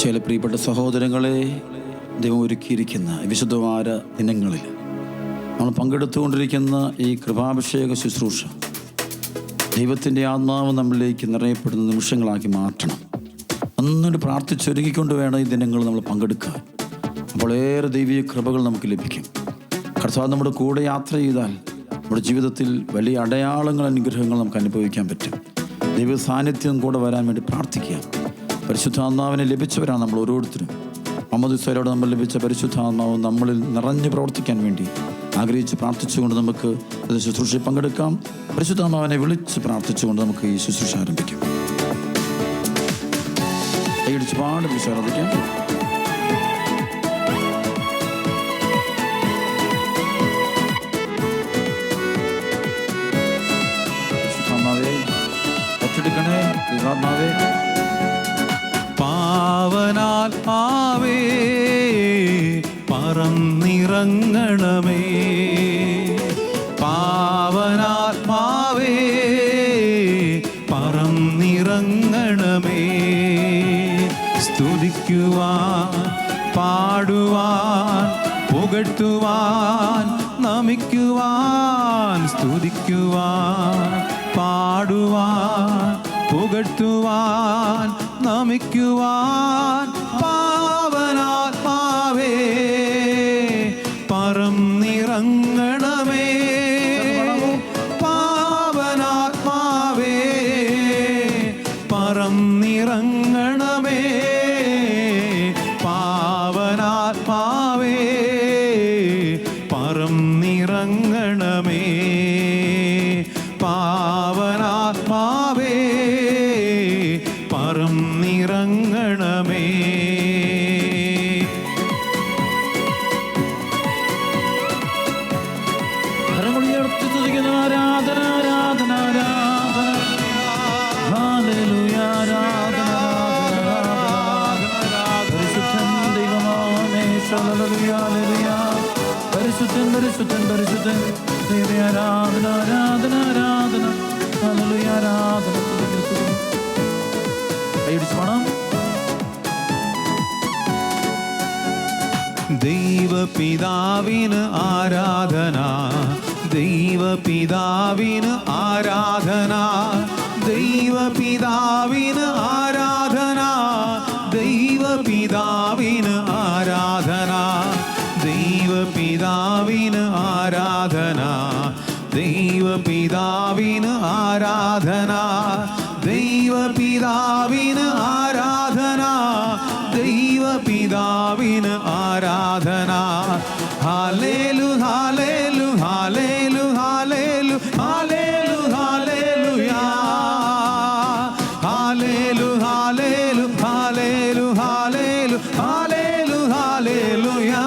ചില പ്രിയപ്പെട്ട സഹോദരങ്ങളെ, ദൈവം ഒരുക്കിയിരിക്കുന്ന വിശുദ്ധവാര ദിനങ്ങളിൽ നമ്മൾ പങ്കെടുത്തുകൊണ്ടിരിക്കുന്ന ഈ കൃപാഭിഷേക ശുശ്രൂഷ ദൈവത്തിൻ്റെ ആത്മാവ് നമ്മളിലേക്ക് നിറയപ്പെടുന്ന നിമിഷങ്ങളാക്കി മാറ്റണം. ഒന്നിട്ട് പ്രാർത്ഥിച്ചൊരുക്കിക്കൊണ്ട് വേണം ഈ ദിനങ്ങൾ നമ്മൾ പങ്കെടുക്കാൻ. അപ്പോൾ ഏറെ ദൈവീയ കൃപകൾ നമുക്ക് ലഭിക്കും. കർത്താവ് നമ്മുടെ കൂടെ യാത്ര ചെയ്താൽ നമ്മുടെ ജീവിതത്തിൽ വലിയ അടയാളങ്ങൾ, അനുഗ്രഹങ്ങൾ നമുക്ക് അനുഭവിക്കാൻ പറ്റും. ദൈവ സാന്നിധ്യം കൂടെ വരാൻ വേണ്ടി പ്രാർത്ഥിക്കുക. പരിശുദ്ധാത്മാവിനെ ലഭിച്ചവരാണ് നമ്മൾ ഓരോരുത്തരും. മാമോദീസയിലൂടെ നമ്മൾ ലഭിച്ച പരിശുദ്ധാത്മാവ് നമ്മളിൽ നിറഞ്ഞു പ്രവർത്തിക്കാൻ വേണ്ടി ആഗ്രഹിച്ച് പ്രാർത്ഥിച്ചുകൊണ്ട് നമുക്ക് ഇത് ശുശ്രൂഷയിൽ പങ്കെടുക്കാം. പരിശുദ്ധാത്മാവിനെ വിളിച്ച് പ്രാർത്ഥിച്ചുകൊണ്ട് നമുക്ക് ഈ ശുശ്രൂഷ ആരംഭിക്കാം. കൈയടിച്ച് പാട് വിളിച്ച് ആരംഭിക്കാം. പരിശുദ്ധാത്മാവേ ഒറ്റെടുക്കണേ. ദൈവാത്മാവേ പാവനാത്മാവേ പറന്നിറങ്ങണമേ, പാവനാത്മാവേ പറന്നിറങ്ങണമേ. സ്തുതിക്കുവാൻ, പാടുവാൻ, പുകഴ്ത്തുവാൻ, നമിക്കുവാൻ. സ്തുതിക്കുവാൻ, പാടുവാൻ, പുകഴ്ത്തുവാൻ, നമിക്കുവാൻ. പാവനാത്മാവേ പറന്നിറങ്ങണമേ, പാവനാത്മാവേ പറന്നിറങ്ങണമേ, പാവനാത്മാവേ പറന്നിറങ്ങണമേ, പാവനാത്മാവേ പറന്നിറങ്ങണമേ. ആരാധന ആരാധന ആരാധന, ഹല്ലേലൂയ ആരാധന ആരാധന. പരിശുദ്ധൻ ദൈവമാമേ, ഹല്ലേലൂയ ഹല്ലേലൂയ. പരിശുദ്ധൻ പരിശുദ്ധൻ പരിശുദ്ധൻ ദൈവമേ, ആരാധന ആരാധന ആരാധന, ഹല്ലേലൂയ ആരാധന. കൈയടിച്ച് പാടാം. ദൈവപിതാവിന് ആരാധന, ദൈവപിതാവിന് ആരാധന, ദൈവപിതാവിന് ആരാധന, ദൈവപിതാവിന് ആരാധന, ദൈവപിതാവിന് ആരാധന, ദൈവപിതാവിന് ആരാധന, ദൈവപിതാവിന് ആരാധന, ദൈവപിതാവിന് ആരാധന. ഹല്ലേലു ഹല്ലേലു ഹല്ലേലു ഹല്ലേലു ഹല്ലേലു ഹല്ലേലൂയാ, ഹല്ലേലു ഹല്ലേലു ഹല്ലേലു ഹല്ലേലു ഹല്ലേലു ഹല്ലേലൂയാ,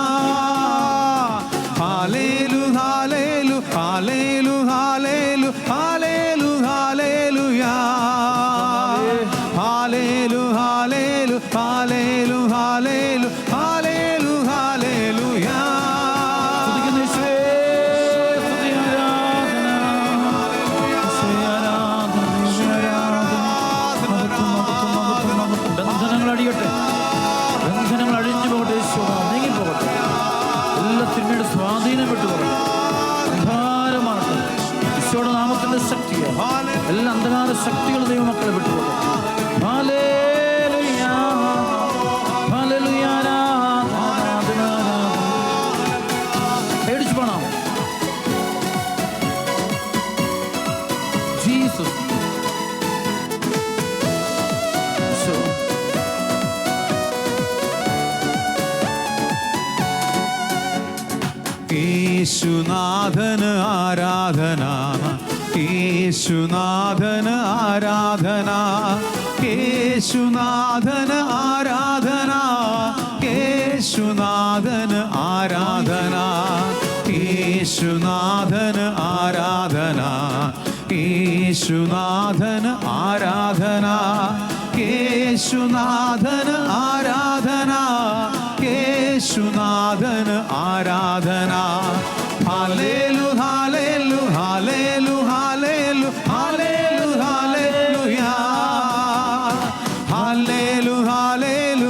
ഹല്ലേലു ഹല്ലേലു ഹല്ലേലു ഹല്ലേലു ഹല്ലേലു ഹല്ലേലൂയാ, ഹല്ലേലു ഹല്ലേലു ഹല്ലേലു ഹല്ലേലു ഹല്ലേലു ഹല്ലേലൂയാ. ബന്ധനങ്ങൾ അടിയട്ടെ, ബന്ധനങ്ങൾ അഴിഞ്ഞു പോകട്ടെ, നീങ്ങിപ്പോകട്ടെ. എല്ലാ തിന്മയുടെ സ്വാധീനം വിട്ടുപോകട്ടെ, അന്ധകാരമാകട്ടെ. ഈശോയുടെ നാമത്തിന്റെ ശക്തിയാണ് എല്ലാ അന്ധകാര ശക്തികളും ദൈവമക്കളെ വിട്ടുപോകട്ടെ. ഹല്ലേലൂയ ഹല്ലേലൂയ ആരാധന ആരാധന. പേടിച്ചു പോണം. ജീസസ് യേശുനാഥന് ആരാധന, യേശുനാഥന് ആരാധന, യേശുനാഥന് ആരാധന, യേശുനാഥന് ആരാധന, യേശുനാഥന് ആരാധന, യേശുനാഥന് ആരാധന, യേശുനാഥന് ആരാധന, യേശുനാഥന് ആരാധന. ഹല്ലേലു ഹല്ലേലു ഹല്ലേലു ഹല്ലേലു ഹല്ലേലു ഹല്ലേലൂയാ, ഹല്ലേലു ഹല്ലേലു ഹല്ലേലു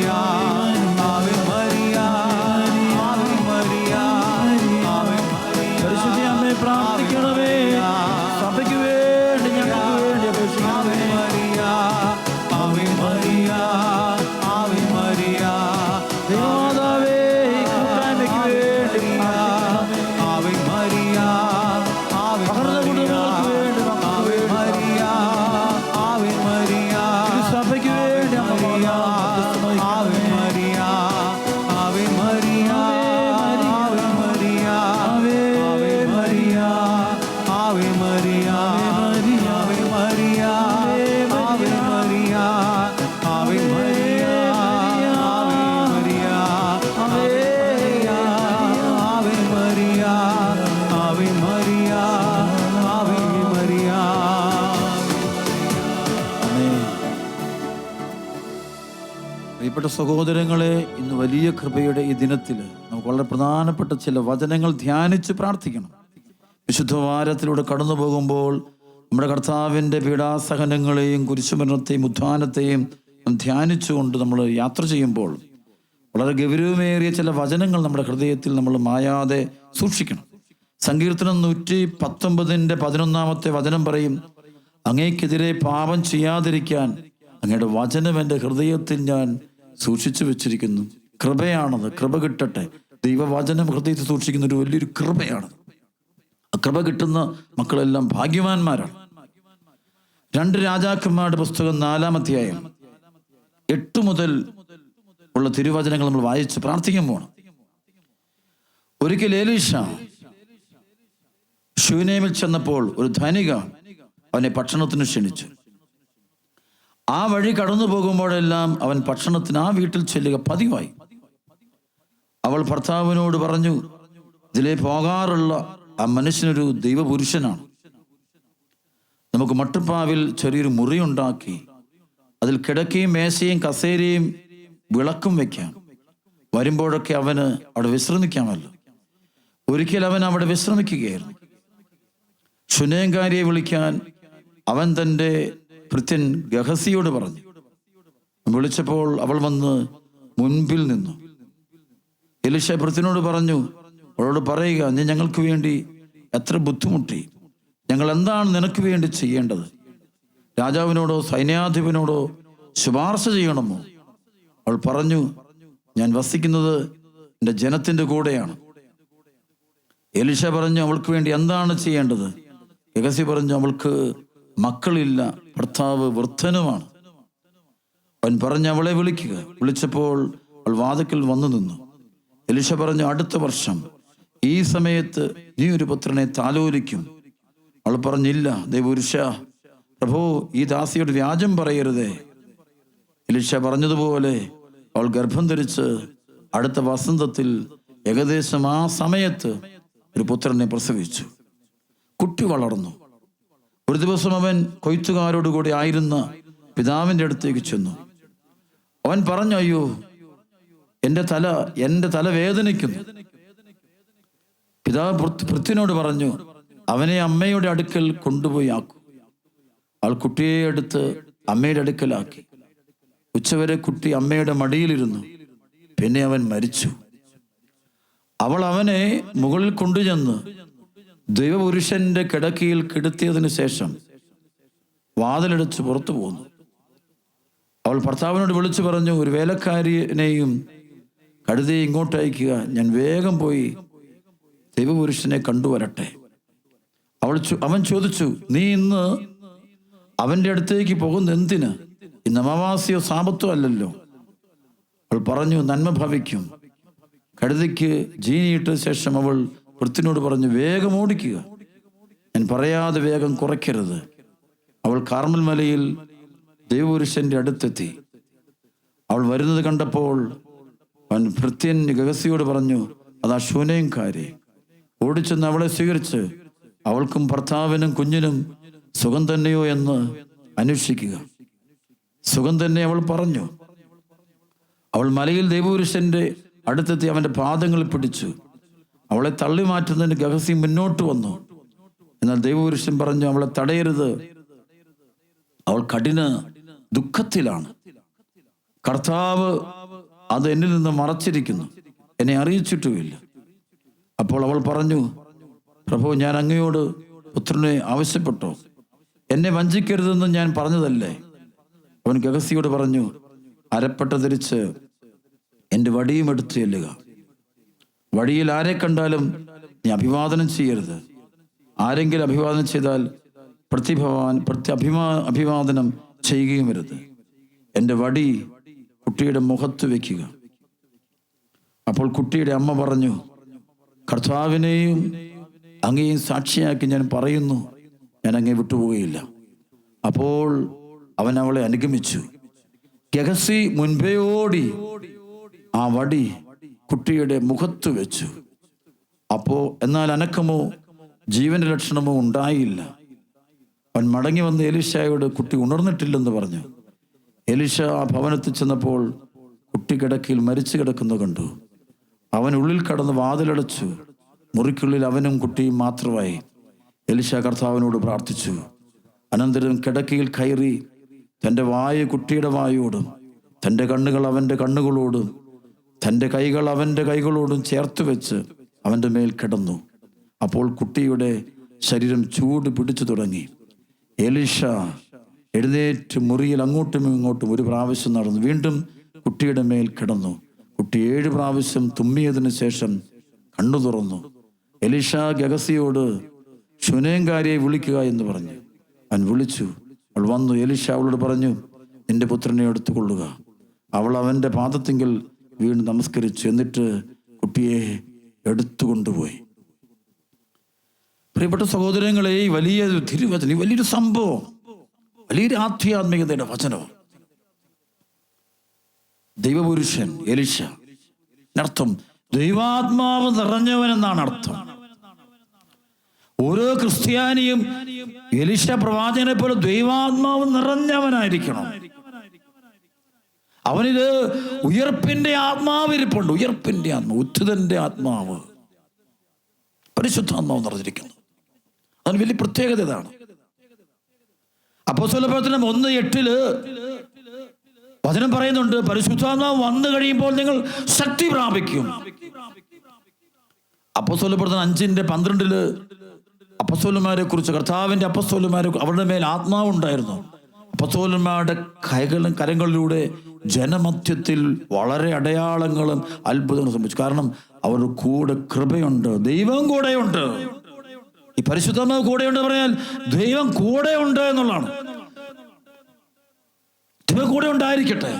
പ്രിയപ്പെട്ട സഹോദരങ്ങളെ, ഇന്ന് വലിയ കൃപയുടെ ഈ ദിനത്തിൽ നമുക്ക് വളരെ പ്രധാനപ്പെട്ട ചില വചനങ്ങൾ ധ്യാനിച്ച് പ്രാർത്ഥിക്കണം. വിശുദ്ധ വാരത്തിലൂടെ കടന്നു പോകുമ്പോൾ നമ്മുടെ കർത്താവിൻ്റെ പീഡാസഹനങ്ങളെയും കുരിശുമരണത്തെയും ഉത്ഥാനത്തെയും ധ്യാനിച്ചുകൊണ്ട് നമ്മൾ യാത്ര ചെയ്യുമ്പോൾ വളരെ ഗൗരവമേറിയ ചില വചനങ്ങൾ നമ്മുടെ ഹൃദയത്തിൽ നമ്മൾ മായാതെ സൂക്ഷിക്കണം. സങ്കീർത്തനം 119:11 വചനം പറയും, അങ്ങേക്കെതിരെ പാപം ചെയ്യാതിരിക്കാൻ അങ്ങയുടെ വചനം എൻ്റെ ഹൃദയത്തിൽ ഞാൻ സൂക്ഷിച്ചു വെച്ചിരിക്കുന്നു. കൃപയാണത്, കൃപ കിട്ടട്ടെ. ദൈവവചനം ഹൃദയത്തിൽ സൂക്ഷിക്കുന്ന ഒരു വലിയൊരു കൃപയാണ്. ആ കൃപ കിട്ടുന്ന മക്കളെല്ലാം ഭാഗ്യവാന്മാരാണ്. 2 രാജാക്കന്മാരുടെ പുസ്തകം 4-ാം അധ്യായം 8 മുതൽ ഉള്ള തിരുവചനങ്ങൾ നമ്മൾ വായിച്ച് പ്രാർത്ഥിക്കാൻ പോകണം. ഒരിക്കൽ എലീശ ശൂനേമിൽ ചെന്നപ്പോൾ ഒരു ധനിക അവനെ ഭക്ഷണത്തിന് ക്ഷണിച്ചു. ആ വഴി കടന്നു പോകുമ്പോഴെല്ലാം അവൻ ഭക്ഷണത്തിന് ആ വീട്ടിൽ ചെല്ലുക പതിവായി. അവൾ ഭർത്താവിനോട് പറഞ്ഞു, ഇതിലേ പോകാറുള്ള ആ മനുഷ്യനൊരു ദൈവപുരുഷനാണ്. നമുക്ക് മട്ടുപ്പാവിൽ ചെറിയൊരു മുറി ഉണ്ടാക്കി അതിൽ കിടക്കയും മേശയും കസേരയും വിളക്കും വെക്കാം. വരുമ്പോഴൊക്കെ അവന് അവിടെ വിശ്രമിക്കാമല്ലോ. ഒരിക്കൽ അവൻ അവിടെ വിശ്രമിക്കുകയായിരുന്നു. ശുനേംകാരിയെ വിളിക്കാൻ അവൻ തൻ്റെ ഭൃത്യൻ ഗഹസിയോട് പറഞ്ഞു. വിളിച്ചപ്പോൾ അവൾ വന്ന് മുൻപിൽ നിന്നു. എലീശ ഭൃത്യനോട് പറഞ്ഞു, അവളോട് പറയുക, നീ ഞങ്ങൾക്ക് വേണ്ടി എത്ര ബുദ്ധിമുട്ടി, ഞങ്ങൾ എന്താണ് നിനക്ക് വേണ്ടി ചെയ്യേണ്ടത്? രാജാവിനോടോ സൈന്യാധിപനോടോ ശുപാർശ ചെയ്യണമോ? അവൾ പറഞ്ഞു, ഞാൻ വസിക്കുന്നത് എൻ്റെ ജനത്തിൻ്റെ കൂടെയാണ്. എലീശ പറഞ്ഞു, അവൾക്ക് വേണ്ടി എന്താണ് ചെയ്യേണ്ടത്? ഗഹസി പറഞ്ഞു, അവൾക്ക് മക്കളില്ല, ഭർത്താവ് വൃദ്ധനുമാണ്. അവൻ പറഞ്ഞു, അവളെ വിളിക്കുക. വിളിച്ചപ്പോൾ അവൾ വാതിക്കൽ വന്നു നിന്നു. എലീശ പറഞ്ഞു, അടുത്ത വർഷം ഈ സമയത്ത് നീ ഒരു പുത്രനെ താലോലിക്കും. അവൾ പറഞ്ഞില്ല, ദൈവപുരുഷ, പ്രഭു, ഈ ദാസിയോട് വ്യാജം പറയരുതേ. എലീശ പറഞ്ഞതുപോലെ അവൾ ഗർഭം ധരിച്ച് അടുത്ത വസന്തത്തിൽ ഏകദേശം ആ സമയത്ത് ഒരു പുത്രനെ പ്രസവിച്ചു. കുട്ടി വളർന്നു. ഒരു ദിവസം അവൻ കൊയ്ത്തുകാരോടുകൂടി ആയിരുന്ന പിതാവിൻ്റെ അടുത്തേക്ക് ചെന്നു. അവൻ പറഞ്ഞു, അയ്യോ, എൻ്റെ തല വേദനിക്കുന്നു. പിതാവ് ഭൃത്യനോട് പറഞ്ഞു, അവനെ അമ്മയുടെ അടുക്കൽ കൊണ്ടുപോയി ആക്കൂ. അവൾ കുട്ടിയെ എടുത്ത് അമ്മയുടെ അടുക്കലാക്കി. ഉച്ചവരെ കുട്ടി അമ്മയുടെ മടിയിലിരുന്നു. പിന്നെ അവൻ മരിച്ചു. അവൾ അവനെ മുകളിൽ കൊണ്ടുചെന്ന് ദൈവപുരുഷന്റെ കിടക്കയിൽ കിടത്തിയതിനു ശേഷം വാതിലടച്ച് പുറത്തു പോന്നു. അവൾ ഭർത്താവിനോട് വിളിച്ചു പറഞ്ഞു, ഒരു വേലക്കാരിനെയും കഴുതയെ ഇങ്ങോട്ട് അയക്കുക, ഞാൻ വേഗം പോയി ദൈവപുരുഷനെ കണ്ടുവരട്ടെ. അവൻ ചോദിച്ചു, നീ ഇന്ന് അവന്റെ അടുത്തേക്ക് പോകുന്ന എന്തിന്? ഇന്ന് അമാവാസിയോ സാപത്തോ അല്ലല്ലോ. അവൾ പറഞ്ഞു, നന്മ ഭവിക്കും. കഴുതയ്ക്ക് ജീനിയിട്ട ശേഷം അവൾ ഭൃത്യനോട് പറഞ്ഞു, വേഗം ഓടിക്കുക, ഞാൻ പറയാതെ വേഗം കുറയ്ക്കരുത്. അവൾ കാർമൽ മലയിൽ ദൈവപുരുഷന്റെ അടുത്തെത്തി. അവൾ വരുന്നത് കണ്ടപ്പോൾ അവൻ ഭൃത്യൻ ഗഹസിയോട് പറഞ്ഞു, അതാ ശൂനേംകാരി. ഓടിച്ചെന്ന് അവളെ സ്വീകരിച്ച് അവൾക്കും ഭർത്താവിനും കുഞ്ഞിനും സുഖം തന്നെയോ എന്ന് അന്വേഷിക്കുക. സുഖം തന്നെ അവൾ പറഞ്ഞു. അവൾ മലയിൽ ദൈവപുരുഷന്റെ അടുത്തെത്തി അവന്റെ പാദങ്ങൾ പിടിച്ചു. അവളെ തള്ളി മാറ്റുന്നതിന് ഗഹസി മുന്നോട്ട് വന്നു. എന്നാൽ ദൈവപുരുഷൻ പറഞ്ഞു, അവളെ തടയരുത്, അവൾ കഠിന ദുഃഖത്തിലാണ്. കർത്താവ് അത് എന്നിൽ നിന്ന് മറച്ചിരിക്കുന്നു, എന്നെ അറിയിച്ചിട്ടുമില്ല. അപ്പോൾ അവൾ പറഞ്ഞു, പ്രഭു, ഞാൻ അങ്ങയോട് പുത്രനെ ആവശ്യപ്പെട്ടോ? എന്നെ വഞ്ചിക്കരുതെന്ന് ഞാൻ പറഞ്ഞതല്ലേ? അവൻ ഗഹസിയോട് പറഞ്ഞു, അരപ്പട്ട ധരിച്ച് എൻ്റെ വടിയും എടുത്ത് ചെല്ലുക. വഴിയിൽ ആരെ കണ്ടാലും നീ അഭിവാദനം ചെയ്യരുത്. ആരെങ്കിലും അഭിവാദനം ചെയ്താൽ അഭിവാദനം ചെയ്യുകയും വരുത്. എൻ്റെ വടി കുട്ടിയുടെ മുഖത്ത് വെക്കുക. അപ്പോൾ കുട്ടിയുടെ അമ്മ പറഞ്ഞു, കർത്താവിനെയും അങ്ങയെയും സാക്ഷിയാക്കി ഞാൻ പറയുന്നു, ഞാൻ അങ്ങയെ വിട്ടുപോവുകയില്ല. അപ്പോൾ അവൻ അവളെ അനുഗമിച്ചു. ഗഹസി മുൻപേ ഓടി ആ വടി കുട്ടിയുടെ മുഖത്ത് വെച്ചു. എന്നാൽ അനക്കമോ ജീവന്റെ ലക്ഷണമോ ഉണ്ടായില്ല. അവൻ മടങ്ങി വന്ന് എലീശയോട് കുട്ടി ഉണർന്നിട്ടില്ലെന്ന് പറഞ്ഞു. എലീശ ആ ഭവനത്തിൽ ചെന്നപ്പോൾ കുട്ടി കിടക്കയിൽ മരിച്ചു കിടക്കുന്നത് കണ്ടു. അവൻ ഉള്ളിൽ കടന്ന് വാതിലടച്ചു. മുറിക്കുള്ളിൽ അവനും കുട്ടിയും മാത്രമായി. എലീശ കർത്താവിനോട് പ്രാർത്ഥിച്ചു. അനന്തരം കിടക്കയിൽ കയറി തൻ്റെ വായ കുട്ടിയുടെ വായോടും തൻ്റെ കണ്ണുകൾ അവൻ്റെ കണ്ണുകളോടും തൻ്റെ കൈകൾ അവൻ്റെ കൈകളോടും ചേർത്ത് വെച്ച് അവൻ്റെ മേൽ കിടന്നു. അപ്പോൾ കുട്ടിയുടെ ശരീരം ചൂട് പിടിച്ചു തുടങ്ങി. എലീശ എഴുന്നേറ്റ് മുറിയിൽ അങ്ങോട്ടും ഇങ്ങോട്ടും ഒരു പ്രാവശ്യം നടന്നു. വീണ്ടും കുട്ടിയുടെ മേൽ കിടന്നു. കുട്ടി 7 പ്രാവശ്യം തുമ്മിയതിനു ശേഷം കണ്ണു തുറന്നു. എലീശ ഗഹസിയോട് ശുനേംകാരിയെ വിളിക്കുക എന്ന് പറഞ്ഞു. അവൻ വിളിച്ചു. അവൾ വന്നു. എലീശ അവളോട് പറഞ്ഞു, നിന്റെ പുത്രനെ എടുത്തുകൊള്ളുക. അവൾ അവൻ്റെ പാദത്തിങ്കൽ വീണ് നമസ്കരിച്ചു. എന്നിട്ട് കുട്ടിയെ എടുത്തുകൊണ്ടുപോയി. പ്രിയപ്പെട്ട സഹോദരങ്ങളെ, ഈ വലിയ തിരുവചനം, ഈ വലിയൊരു സംഭവം, വലിയൊരു ആധ്യാത്മികതയുടെ വചനം. ദൈവപുരുഷൻ എലീശ, അർത്ഥം ദൈവാത്മാവ് നിറഞ്ഞവൻ എന്നാണ് അർത്ഥം. ഓരോ ക്രിസ്ത്യാനിയും എലീശ പ്രവാചകനെ പോലെ ദൈവാത്മാവ് നിറഞ്ഞവനായിരിക്കണം. അവനിത് ഉയർപ്പിന്റെ ആത്മാവ് ഇരിപ്പുണ്ട്. ഉയർപ്പിന്റെ ആത്മാവ്, ഉത്ഥിതന്റെ ആത്മാവ്, പരിശുദ്ധാത്മാവ് നിറഞ്ഞിരിക്കുന്നു. അതിന് വലിയ പ്രത്യേകത ഇതാണ്. അപ്പോസ്തലപ്രവർത്തനം 1:8 വചനം പറയുന്നുണ്ട്, പരിശുദ്ധാത്മാവ് വന്നു കഴിയുമ്പോൾ നിങ്ങൾ ശക്തി പ്രാപിക്കും. അപ്പോസ്തലപ്രവർത്തനം 5:12 അപ്പോസ്തലന്മാരെ കുറിച്ച്, കർത്താവിന്റെ അപ്പോസ്തലന്മാരെ, അവരുടെ മേൽ ആത്മാവ് ഉണ്ടായിരുന്നു. അപ്പോസ്തലന്മാരുടെ കരങ്ങളിലൂടെ ജനമധ്യത്തിൽ വളരെ അടയാളങ്ങളും അത്ഭുതങ്ങളും സംഭവിച്ചു. കാരണം അവരുടെ കൂടെ കൃപയുണ്ട്, ദൈവം കൂടെയുണ്ട്. ഈ പരിശുദ്ധാത്മാവ് കൂടെയുണ്ട് പറയാൻ ദൈവം കൂടെയുണ്ട് എന്നുള്ളതാണ്. ദൈവം കൂടെ ഉണ്ടായിരിക്കട്ടെ.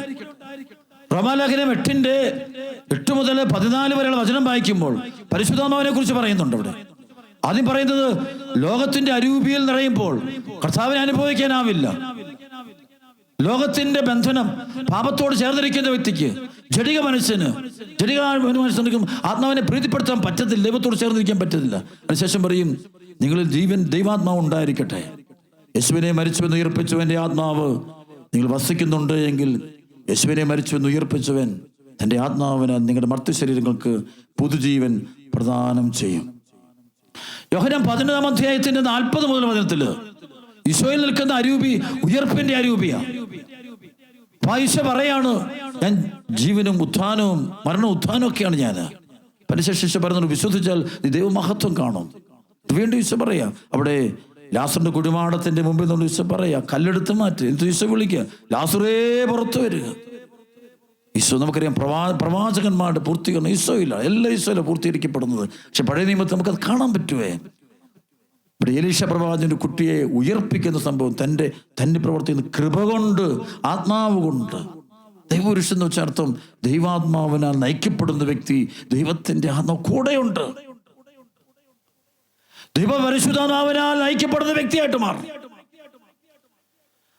റോമാലേഖനം 8 മുതൽ 14 വരെയുള്ള വചനം വായിക്കുമ്പോൾ പരിശുദ്ധാത്മാവിനെ കുറിച്ച് പറയുന്നുണ്ട്. അവിടെ ആദ്യം പറയുന്നത്, ലോകത്തിന്റെ അരൂപിയിൽ നിറയുമ്പോൾ കർത്താവിനെ അനുഭവിക്കാനാവില്ല. ലോകത്തിന്റെ ബന്ധനം പാപത്തോട് ചേർന്നിരിക്കുന്ന വ്യക്തിക്ക്, ജഡിക മനുഷ്യന് ആത്മാവിനെ പ്രീതിപ്പെടുത്താൻ പറ്റത്തില്ല, ദൈവത്തോട് ചേർന്നിരിക്കാൻ പറ്റത്തില്ല. അതിനുശേഷം പറയും, നിങ്ങളിൽ ദൈവാത്മാവ് ഉണ്ടായിരിക്കട്ടെ. യേശുവിനെ മരിച്ചുവെന്ന് ഉയർപ്പിച്ചവന്റെ ആത്മാവ് നിങ്ങൾ വസിക്കുന്നുണ്ട് എങ്കിൽ, യേശുവിനെ മരിച്ചുവെന്ന് ഉയർപ്പിച്ചവൻ തന്റെ ആത്മാവിന് നിങ്ങളുടെ മർത്യ ശരീരങ്ങൾക്ക് പുതുജീവൻ പ്രദാനം ചെയ്യും. യോഹന്നാൻ 11-ാം അധ്യായത്തിന്റെ 40 മുതൽ വചനത്തില് ഈശോയിൽ നിൽക്കുന്ന അരൂപി ഉയർപ്പിന്റെ അരൂപിയാ. ഈശോ പറയാണ്, ഞാൻ ജീവനും ഉത്ഥാനവും മരണവും ഉത്ഥാനവും ഒക്കെയാണ് ഞാൻ. പരിശേഷിച്ച് പറയുന്നത്, വിശ്വസിച്ചാൽ നീ ദൈവമഹത്വം കാണും. വീണ്ടും ഈശോ പറയാ, അവിടെ ലാസറിന്റെ കുഴിമാടത്തിന്റെ മുമ്പിൽ നിന്ന് ഈശോ പറയാ, കല്ലെടുത്ത് മാറ്റി. എന്ത് ഈശോ വിളിക്കുക, ലാസറേ പുറത്തു വരിക. ഈശോ നമുക്കറിയാം, പ്രവാചകന്മാരുടെ പൂർത്തീകരണം ഈശോയില്ല, എല്ലാ ഈശോയിലാണ് പൂർത്തീകരിക്കപ്പെടുന്നത്. പക്ഷെ പഴയ നിയമത്തിൽ നമുക്കത് കാണാൻ പറ്റുവേ. ഇവിടെ എലീശ പ്രവാചകന്റെ കുട്ടിയെ ഉയർപ്പിക്കുന്ന സംഭവം തന്നെ പ്രവർത്തിക്കുന്ന കൃപ കൊണ്ട്, ആത്മാവ് കൊണ്ട്. ദൈവപുരുഷൻ എന്ന് വെച്ച അർത്ഥം ദൈവാത്മാവിനാൽ നയിക്കപ്പെടുന്ന വ്യക്തി, ദൈവത്തിന്റെ ആത്മാവ് കൂടെയുണ്ട്. ദൈവപരിശുദ്ധാത്മാവിനാൽ നയിക്കപ്പെടുന്ന വ്യക്തിയായിട്ട് മാറും.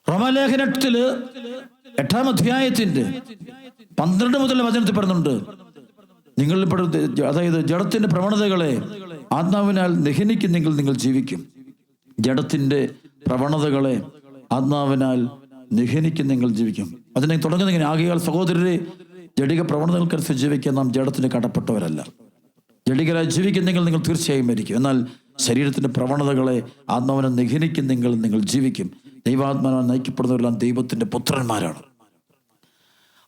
റോമാലേഖനത്തില് 8-ാം അധ്യായത്തിന്റെ 12 മുതൽ വചനത്തിൽ പറയുന്നുണ്ട്, നിങ്ങൾ അതായത് ജഡത്തിന്റെ പ്രവണതകളെ ആത്മാവിനാൽ ദഹനിക്കുന്നെങ്കിൽ നിങ്ങൾ ജീവിക്കും. ജഡത്തിന്റെ പ്രവണതകളെ ആത്മാവിനാൽ ദഹനിക്കുന്നെങ്കിൽ ജീവിക്കും. അതിനെ തുടങ്ങുന്ന ഇങ്ങനെ, ആകയാൽ സഹോദരരെ, ജഡിക പ്രവണതകൾക്കനുസരിച്ച് ജീവിക്കാൻ നാം ജഡത്തിന് കടപ്പെട്ടവരല്ല. ജഡികരായി ജീവിക്കുന്നെങ്കിൽ നിങ്ങൾ തീർച്ചയായും മരിക്കും. എന്നാൽ ശരീരത്തിന്റെ പ്രവണതകളെ ആത്മാവിനെ ദഹനിക്കുന്നെങ്കിൽ നിങ്ങൾ ജീവിക്കും. ദൈവാത്മാവിനാൽ നയിക്കപ്പെടുന്നവരെല്ലാം ദൈവത്തിന്റെ പുത്രന്മാരാണ്.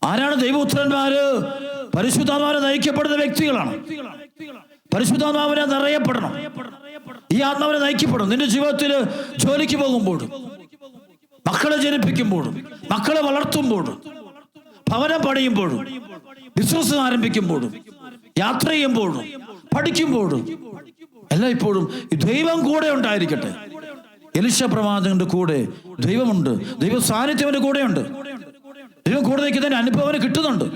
ആരാണ് ദൈവപുത്രന്മാര്? പരിശുദ്ധാത്മാവിനെ നയിക്കപ്പെടുന്ന വ്യക്തികളാണ്. പരിശുദ്ധാത്മാവിനെ നിറയപ്പെടണം. ഈ ആത്മാവിനെ നയിക്കപ്പെടും. നിന്റെ ജീവിതത്തിൽ ജോലിക്ക് പോകുമ്പോഴും, മക്കളെ ജനിപ്പിക്കുമ്പോഴും, മക്കളെ വളർത്തുമ്പോഴും, ഭവനം പണിയുമ്പോഴും, ബിസിനസ് ആരംഭിക്കുമ്പോഴും, യാത്ര ചെയ്യുമ്പോഴും, പഠിക്കുമ്പോഴും, എല്ലാം ഇപ്പോഴും ഈ ദൈവം കൂടെ ഉണ്ടായിരിക്കട്ടെ. എലീശ പ്രവാചകന്റെ കൂടെ ദൈവമുണ്ട്. ദൈവ സാന്നിധ്യം കൂടെയുണ്ട്. ദൈവം കൂടെ നിൽക്കുന്നതിന് അനുഭവം കിട്ടുന്നുണ്ട്.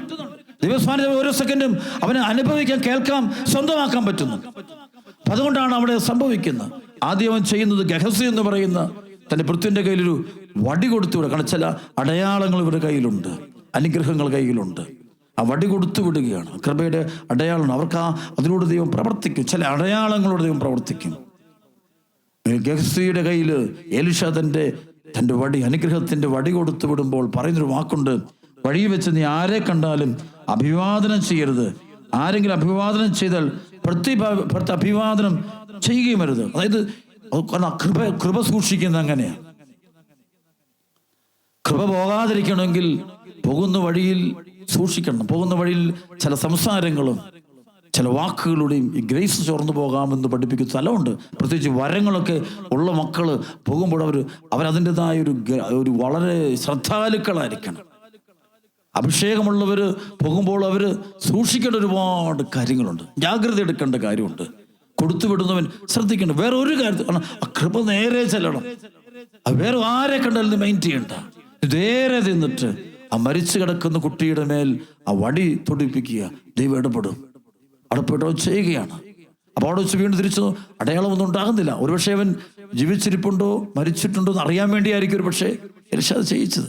ദൈവസാന്നിധ്യം ഓരോ സെക്കൻഡും അവന് അനുഭവിക്കാൻ, കേൾക്കാം, സ്വന്തമാക്കാൻ പറ്റുന്നു. അതുകൊണ്ടാണ് അവിടെ സംഭവിക്കുന്നത്. ആദ്യം അവൻ ചെയ്യുന്നത്, ഗഹസി എന്ന് പറയുന്ന തന്റെ ഭൃത്യന്റെ കയ്യിലൊരു വടി കൊടുത്തു വിടുക. കാരണം ചില അടയാളങ്ങൾ ഇവരുടെ കയ്യിലുണ്ട്, അനുഗ്രഹങ്ങൾ കയ്യിലുണ്ട്. ആ വടി കൊടുത്തു വിടുകയാണ്. കൃപയുടെ അടയാളമാണ്. അവർക്ക് അതിലൂടെ ദൈവം പ്രവർത്തിക്കും. ചില അടയാളങ്ങളോട് ദൈവം പ്രവർത്തിക്കും. ഗഹസിയുടെ കയ്യിൽ എലീശ തന്റെ വടി, അനുഗ്രഹത്തിന്റെ വടി കൊടുത്തു വിടുമ്പോൾ പറയുന്നൊരു വാക്കുണ്ട്, വഴി വെച്ച് നീ ആരെ കണ്ടാലും അഭിവാദനം ചെയ്യരുത്. ആരെങ്കിലും അഭിവാദനം ചെയ്താൽ അഭിവാദനം ചെയ്യുകയും വരുത്. അതായത് കൃപ സൂക്ഷിക്കുന്നത് അങ്ങനെയാണ്. കൃപ പോകാതിരിക്കണമെങ്കിൽ പോകുന്ന വഴിയിൽ സൂക്ഷിക്കണം. പോകുന്ന വഴിയിൽ ചില സംസാരങ്ങളും ചില വാക്കുകളുടെയും ഈ ഗ്രേസ് ചോർന്നു പോകാമെന്ന് പഠിപ്പിക്കുന്ന സ്ഥലമുണ്ട്. പ്രത്യേകിച്ച് വരങ്ങളൊക്കെ ഉള്ള മക്കള് പോകുമ്പോൾ അവരതിൻ്റെതായ ഒരു വളരെ ശ്രദ്ധാലുക്കളായിരിക്കണം. അഭിഷേകമുള്ളവർ പോകുമ്പോൾ അവർ സൂക്ഷിക്കേണ്ട ഒരുപാട് കാര്യങ്ങളുണ്ട്, ജാഗ്രത എടുക്കേണ്ട കാര്യമുണ്ട്. കൊടുത്തുവിടുന്നവൻ ശ്രദ്ധിക്കണം. വേറെ ഒരു കാര്യത്തിൽ കൃപ നേരെ ചെല്ലണം. വേറെ ആരെ കണ്ടാലും മൈൻഡ് ചെയ്യണ്ട. നേരെ തിന്നിട്ട് ആ മരിച്ചു കിടക്കുന്ന കുട്ടിയുടെ മേൽ ആ വടി തൊടിപ്പിക്കുക. ദൈവം ഇടപെടും. അടപ്പെട്ടോ ചെയ്യുകയാണ്. അപ്പോൾ അവിടെ വെച്ച് വീണ്ടും തിരിച്ചു അടയാളമൊന്നും ഉണ്ടാകുന്നില്ല. ഒരുപക്ഷെ അവൻ ജീവിച്ചിരിപ്പുണ്ടോ മരിച്ചിട്ടുണ്ടോ എന്ന് അറിയാൻ വേണ്ടിയായിരിക്കും ഒരു പക്ഷേ എലീശ അത് ചെയ്യിച്ചത്.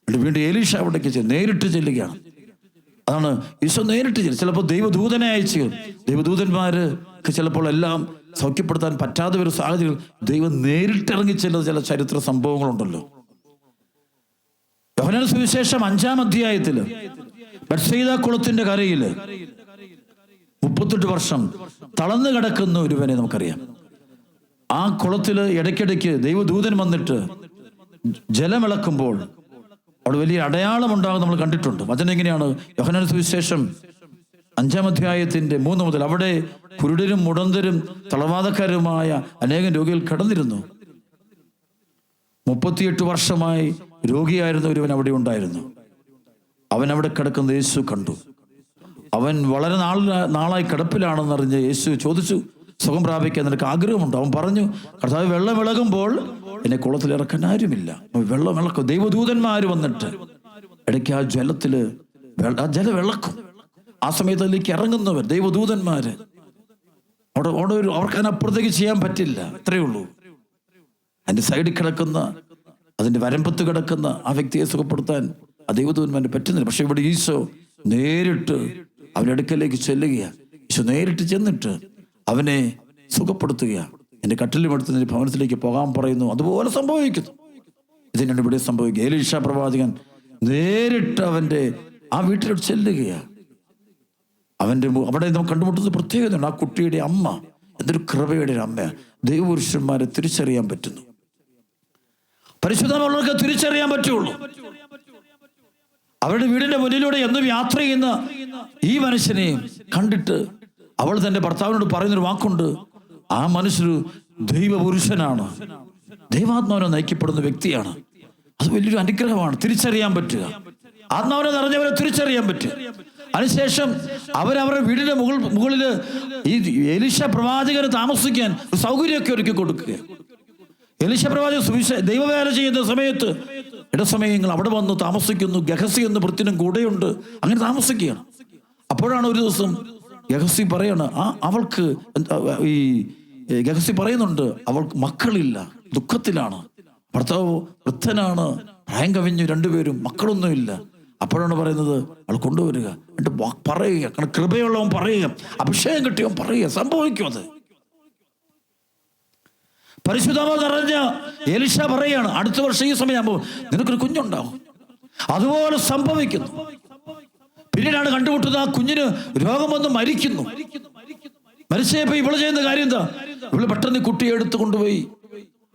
വീണ്ടും എലീശ അവിടേക്ക് നേരിട്ട് ചെല്ലുകയാണ്. അതാണ് ഈശോ നേരിട്ട് ചെല്ലും. ചിലപ്പോൾ ദൈവദൂതനെ അയച്ചു. ദൈവദൂതന്മാർക്ക് ചിലപ്പോൾ എല്ലാം സൗഖ്യപ്പെടുത്താൻ പറ്റാത്ത ഒരു സാഹചര്യം ദൈവം നേരിട്ടിറങ്ങി ചെല്ലുന്ന ചില ചരിത്ര സംഭവങ്ങളുണ്ടല്ലോ. യോഹന്നാൻ സുവിശേഷം 5-ാം അധ്യായത്തില് ബത്സയിദ കുളത്തിന്റെ കരയില് 38 വർഷം തളർന്നു കിടക്കുന്ന ഒരുവനെ നമുക്കറിയാം. ആ കുളത്തില് ഇടയ്ക്കിടയ്ക്ക് ദൈവദൂതൻ വന്നിട്ട് ജലമിളക്കുമ്പോൾ അവിടെ വലിയ അടയാളം ഉണ്ടാകും നമ്മൾ കണ്ടിട്ടുണ്ട്. വചനം എങ്ങനെയാണ്? യോഹന്നാൻ സുവിശേഷം 5-ാം അധ്യായത്തിന്റെ 3 മുതൽ അവിടെ കുരുടരും മുടന്തരും തളർവാദക്കാരുമായ അനേകം രോഗികൾ കിടന്നിരുന്നു. 38 വർഷമായി രോഗിയായിരുന്ന ഒരുവൻ അവിടെ ഉണ്ടായിരുന്നു. അവൻ അവിടെ കിടക്കുന്ന യേശു കണ്ടു. അവൻ വളരെ നാളായി കിടപ്പിലാണെന്നറിഞ്ഞ് യേശു ചോദിച്ചു, സുഖം പ്രാപിക്കാൻ നിനക്ക് ആഗ്രഹമുണ്ടോ? അവൻ പറഞ്ഞു, കർത്താവ്, വെള്ളം ഇളകുമ്പോൾ എന്നെ കുളത്തിൽ ഇറക്കാൻ ആരുമില്ല. വെള്ളം ഇളക്കും. ദൈവദൂതന്മാർ വന്നിട്ട് ഇടയ്ക്ക് ആ ജലം ഇളക്കും. ആ സമയത്ത് അതിലേക്ക് ഇറങ്ങുന്നവർ ദൈവദൂതന്മാര് അവിടെ അവർക്ക് അതിനപ്പുറത്തേക്ക് ചെയ്യാൻ പറ്റില്ല. അത്രയേ ഉള്ളൂ. അതിന്റെ സൈഡിൽ കിടക്കുന്ന, അതിന്റെ വരമ്പത്ത് കിടക്കുന്ന ആ വ്യക്തിയെ സുഖപ്പെടുത്താൻ ആ ദൈവദൂതന്മാരെ പറ്റുന്നില്ല. പക്ഷെ ഇവിടെ ഈശോ നേരിട്ട് അവന്റെ അടുക്കലേക്ക് ചെല്ലുകയാണ്. ഈശോ നേരിട്ട് ചെന്നിട്ട് അവനെ സുഖപ്പെടുത്തുകയാണ്. എന്റെ കട്ടിലും എടുത്ത് നിന്റെ ഭവനത്തിലേക്ക് പോകാൻ പറയുന്നു. അതുപോലെ സംഭവിക്കുന്നു. ഇതിനാണ് ഇവിടെ സംഭവിക്കുക. എലീശ പ്രവാചകൻ നേരിട്ട് അവന്റെ ആ വീട്ടിലോട്ട് ചെല്ലുകയാണ്. അവിടെ നമുക്ക് കണ്ടുമുട്ടുന്ന പ്രത്യേകതയുണ്ട്. ആ കുട്ടിയുടെ അമ്മ എന്തൊരു കൃപയുടെ ഒരു അമ്മ. ദൈവപുരുഷന്മാരെ തിരിച്ചറിയാൻ പറ്റുന്നു. പരിശുദ്ധമുള്ളവർക്ക് തിരിച്ചറിയാൻ പറ്റുള്ളൂ. അവരുടെ വീടിന്റെ മുന്നിലൂടെ എന്നും യാത്ര ചെയ്യുന്ന ഈ മനുഷ്യനെയും കണ്ടിട്ട് അവൾ തന്റെ ഭർത്താവിനോട് പറയുന്നൊരു വാക്കുണ്ട്, ആ മനുഷ്യരു ദൈവപുരുഷനാണ്, ദൈവാത്മാവിനെ നയിക്കപ്പെടുന്ന വ്യക്തിയാണ്. അത് വലിയൊരു അനുഗ്രഹമാണ്. തിരിച്ചറിയാൻ പറ്റുക, ആത്മാവിനെ നിറഞ്ഞവരെ തിരിച്ചറിയാൻ പറ്റുക. അതിനുശേഷം അവരവരുടെ വീടിന്റെ മുകളില് ഈ എലീശ പ്രവാചകന് താമസിക്കാൻ ഒരു സൗകര്യമൊക്കെ ഒരുക്കി കൊടുക്കുക. എലീശ പ്രവാചകൻ ദൈവവേല ചെയ്യുന്ന സമയത്ത് ഇടസമയങ്ങൾ അവിടെ വന്ന് താമസിക്കുന്നു. ഗഹസി എന്ന ഭൃത്യനും കൂടെയുണ്ട്. അങ്ങനെ താമസിക്കുകയാണ്. അപ്പോഴാണ് ഒരു ദിവസം ഗഹസി പറയാണ്, അവൾക്ക് ഈ ഗഹസി പറയുന്നുണ്ട്, അവൾക്ക് മക്കളില്ല, ദുഃഖത്തിലാണ്. ഭർത്താവ് വൃദ്ധനാണ്, പ്രായം കവിഞ്ഞു, രണ്ടുപേരും മക്കളൊന്നുമില്ല. അപ്പോഴാണ് പറയുന്നത്, അവൾ കൊണ്ടുവരിക, എന്നിട്ട് പറയുക. കാരണം കൃപയുള്ളവൻ പറയുക, അഭിഷേകം കിട്ടിയവൻ പറയുക, സംഭവിക്കും. അത് പരിശുദ്ധമോ നിറഞ്ഞ എലീശ പറയാണ്, അടുത്ത വർഷം ഈ സമയമാകുമ്പോൾ നിനക്കൊരു കുഞ്ഞുണ്ടാവും. അതുപോലെ സംഭവിക്കുന്നു. പിന്നീടാണ് കണ്ടുമുട്ടുന്നത്, ആ കുഞ്ഞിന് രോഗം വന്ന് മരിക്കുന്നു. മരിച്ചപ്പോ ഇവള് ചെയ്യുന്ന കാര്യം എന്താ? ഇവള് പെട്ടെന്ന് കുട്ടിയെ എടുത്തു കൊണ്ടുപോയി